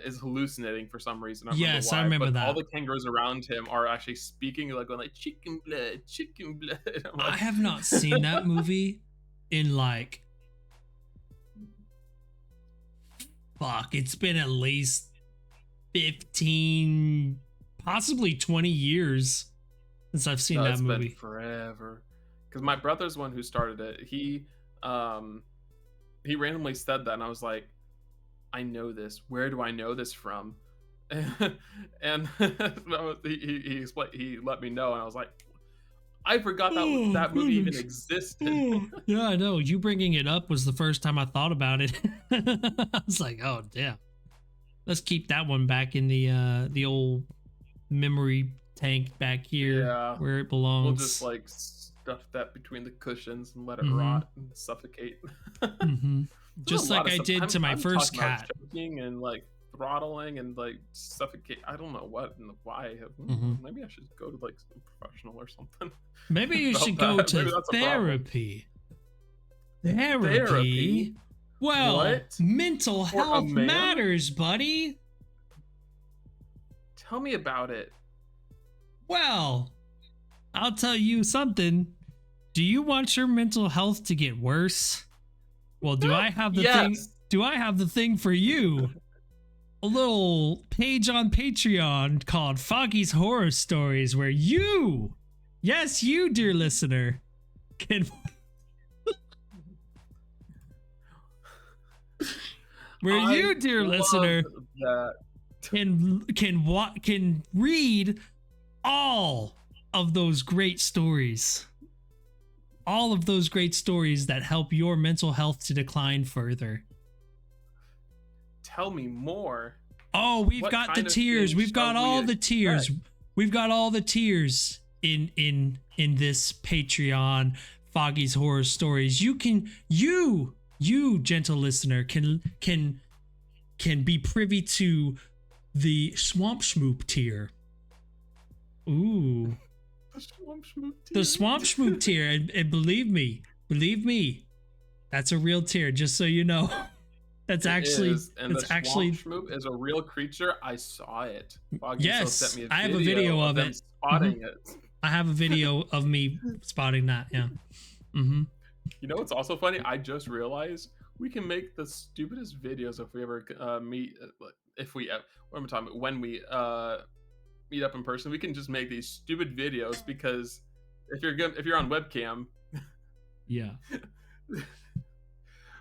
is hallucinating for some reason. Yes, I remember that. All the kangaroos around him are actually speaking like going like chicken blood. Like, I have not seen that movie in like it's been at least 15, possibly 20 years since I've seen that movie. Been forever. Because my brother's one who started it. He randomly said that, and I was like, I know this. Where do I know this from? And he explained. He let me know, and I was like, I forgot that movie even existed. Yeah, I know. You bringing it up was the first time I thought about it. I was like, oh damn. Let's keep that one back in the old memory tank back here where it belongs. We'll just like stuff that between the cushions and let it rot and suffocate. Just like I did to my first cat. Choking and like throttling and like suffocate. I don't know what and why. Maybe I should go to like some professional or something. Maybe you should go to therapy. Therapy? Well, what? Mental health matters, buddy. Tell me about it. Well, I'll tell you something. Do you want your mental health to get worse? Well, do I have the thing? Do I have the thing for you? A little page on Patreon called Foggy's Horror Stories, where you, yes, you, dear listener, can can read all of those great stories. All of those great stories that help your mental health to decline further. Tell me more. Oh, we've got the tiers. We've got all the tiers. We've got all the tiers in this Patreon Foggy's Horror Stories. You gentle listener can be privy to the Swamp Schmoop tier. Ooh. The Swamp Schmoop tier, and believe me, that's a real tier. Just so you know, that's actually the Swamp Schmoop is a real creature. I saw it. Foggy sent me I have a video of it. Spotting it. I have a video of me spotting that. Yeah. You know what's also funny? I just realized we can make the stupidest videos if we ever meet. If we, what am I talking about? When we meet up in person, we can just make these stupid videos because if you're on webcam, yeah.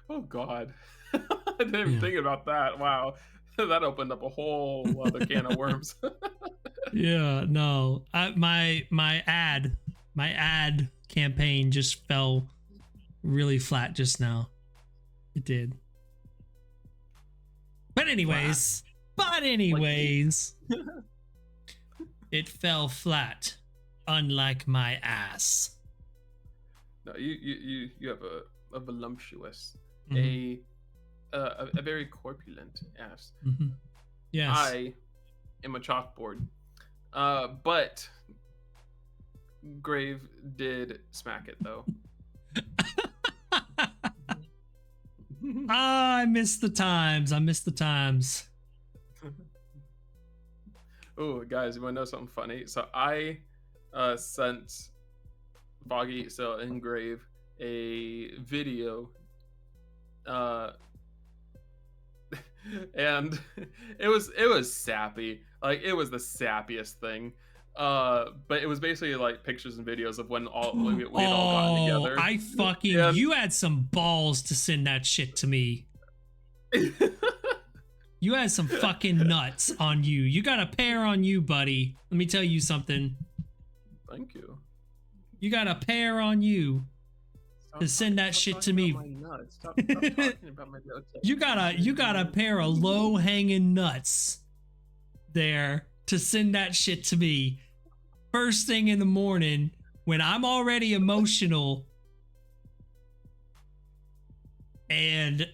Oh God, I didn't even think about that. Wow, that opened up a whole other can of worms. Yeah, no, my ad campaign just fell really flat just now. It did. But anyways. It fell flat, unlike my ass. No, you have a voluptuous, a very corpulent ass. Mm-hmm. Yes. I am a chalkboard. But Grave did smack it though. I miss the times. Oh, guys, you want to know something funny? So I sent Foggy, so and Grave, a video, and it was sappy. Like, it was the sappiest thing. But it was basically like pictures and videos of when we had all gotten together. I fucking you had some balls to send that shit to me. You had some fucking nuts on you. You got a pair on you, buddy. Let me tell you something. Thank you. You got a pair on you to send that shit to me. Stop talking about my notes. You got a pair of low hanging nuts there to send that shit to me first thing in the morning when I'm already emotional and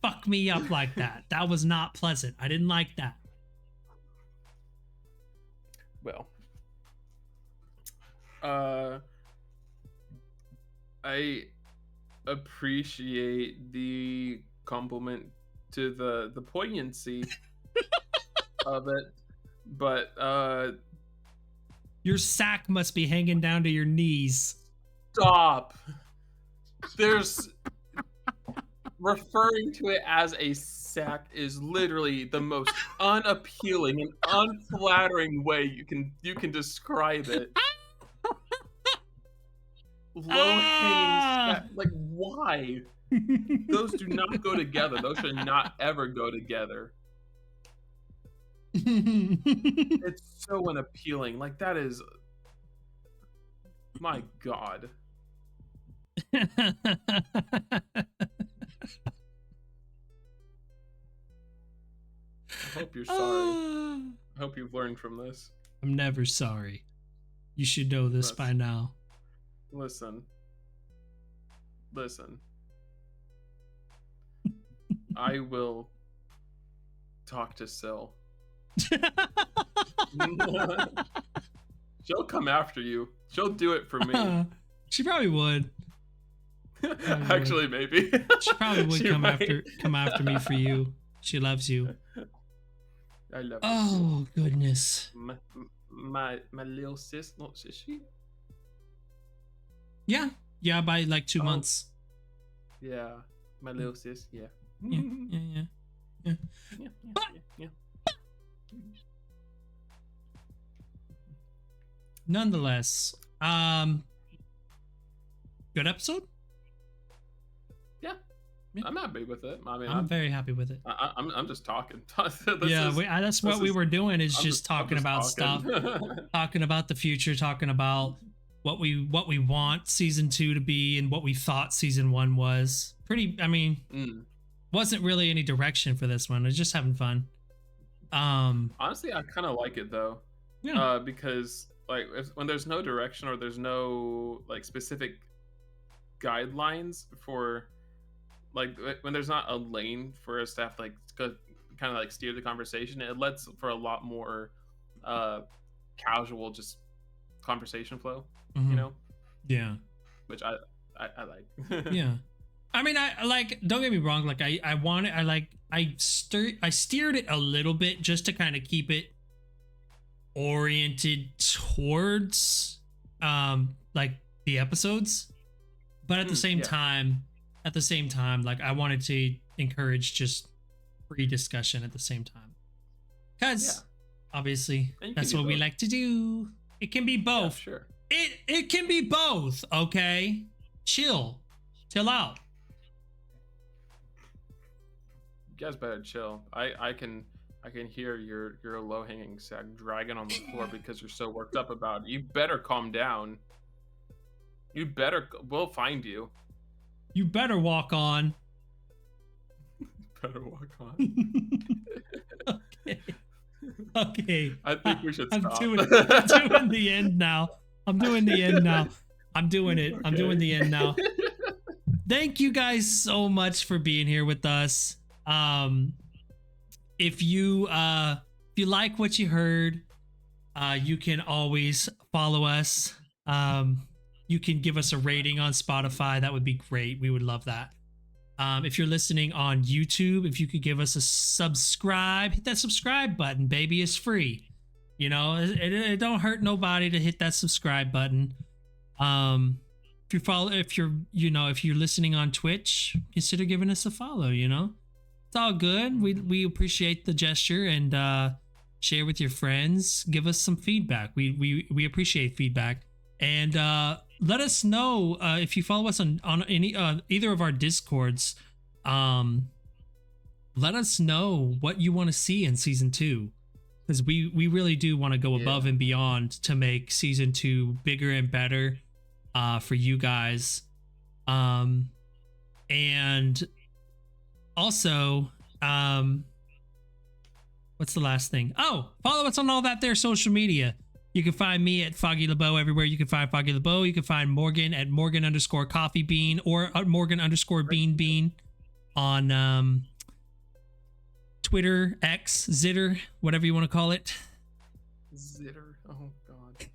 fuck me up like that. That was not pleasant. I didn't like that. Well, I appreciate the compliment to the poignancy of it, but your sack must be hanging down to your knees. Stop. There's referring to it as a sack is literally the most unappealing and unflattering way you can describe it. Low-hanging sack. Like, why? Those do not go together. Those should not ever go together. It's so unappealing. Like, that is, my God. I hope you're sorry. I hope you've learned from this. I'm never sorry. You should know this by now. Listen. I will talk to Syl. She'll come after you. She'll do it for me. She probably would. Actually, maybe. She probably would come after me for you. She loves you. I love you. Oh, goodness. My little sis, not sissy? Yeah, by like 2 months. Yeah, my little sis, yeah. Yeah. Nonetheless, good episode. Yeah, I'm happy with it. I mean, I'm very happy with it. I'm just talking. That's what we were doing. Is just talking about stuff, talking about the future, talking about what we want season 2 to be and what we thought season 1 was. Pretty. I mean, wasn't really any direction for this one. It's just having fun. Honestly, I kind of like it though. Yeah. Because like when there's no direction or there's no like specific guidelines for like when there's not a lane for us to have like kind of like steer the conversation, it lets for a lot more casual just conversation flow. You know? Yeah. Which I like. Yeah. I mean, I like, don't get me wrong, like I steered it a little bit just to kind of keep it oriented towards like the episodes, but at the same time, like I wanted to encourage just free discussion at the same time, because obviously that's what we like to do. It can be both. Yeah, sure. It can be both. Okay, chill out. You guys better chill. I can hear your low-hanging sack dragging on the floor because you're so worked up about it. You better calm down. We'll find you. You better walk on. Better walk on. Okay. I think we should stop. I'm doing the end now. I'm doing it. I'm doing the end now. thank you guys so much for being here with us. If you like what you heard, you can always follow us. You can give us a rating on Spotify. That would be great. We would love that. If you're listening on YouTube, if you could give us a subscribe, hit that subscribe button, baby. It's free. You know, it don't hurt nobody to hit that subscribe button. If you're listening on Twitch, consider giving us a follow. You know, it's all good. We appreciate the gesture, and share with your friends. Give us some feedback. We appreciate feedback, and let us know if you follow us on any either of our Discords. Let us know what you want to see in season 2, because we really do want to go above and beyond to make season 2 bigger and better for you guys. And also, what's the last thing? Oh, follow us on all that there social media. You can find me at Foggy LeBeau everywhere. You can find Foggy LeBeau. You can find Morgan at Morgan_coffeebean or Morgan_bean on Twitter, X, Zitter, whatever you want to call it. Zitter. Oh God.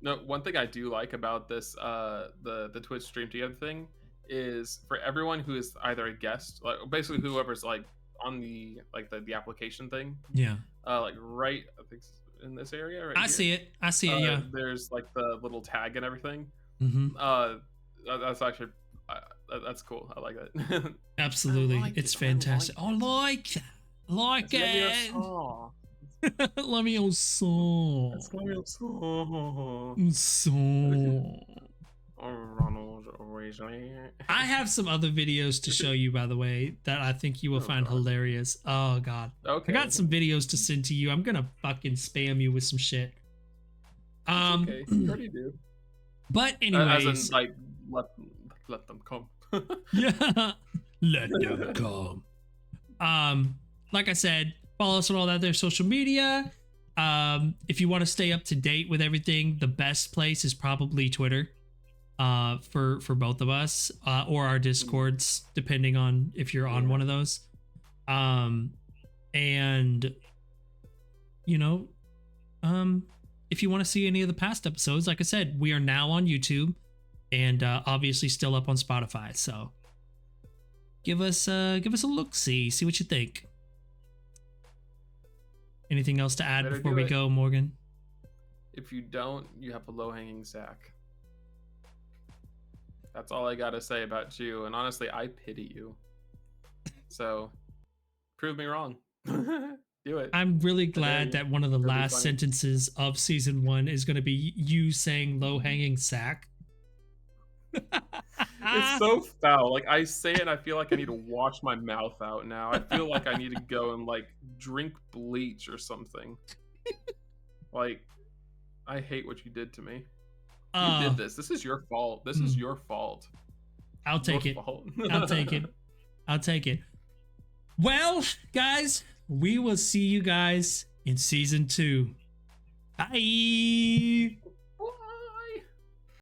No, one thing I do like about this the Twitch stream together thing is for everyone who is either a guest, like basically whoever's like on the the application thing. Yeah. Like right, I think in this area right I here. see it. Yeah. There's like the little tag and everything. Mm-hmm. That's actually that's cool. I like that. Absolutely. Like it's fantastic. I like that. I like it. Let me song. I have some other videos to show you, by the way, that I think you will find hilarious. Oh God. Okay. I got some videos to send to you. I'm gonna fucking spam you with some shit. Okay. You already do. But anyways, as in, like let them come. Yeah. Let them come. Like I said, follow us on all that there social media. If you want to stay up to date with everything, the best place is probably Twitter. For both of us, or our Discords, depending on if you're on one of those. And you know, if you want to see any of the past episodes, like I said, we are now on YouTube, and obviously still up on Spotify. So give us a look, see what you think. Anything else to add before we go, Morgan? If you don't, you have a low-hanging sack. That's all I gotta say about you, and honestly, I pity you. So, prove me wrong. Do it. I'm really glad that one of the last sentences of season 1 is going to be you saying low-hanging sack. It's so foul. Like, I say it and I feel like I need to wash my mouth out now. I feel like I need to go and, like, drink bleach or something. Like, I hate what you did to me. You did this. This is your fault. This is your fault. I'll take it. I'll take it. I'll take it. Well, guys, we will see you guys in season 2. Bye.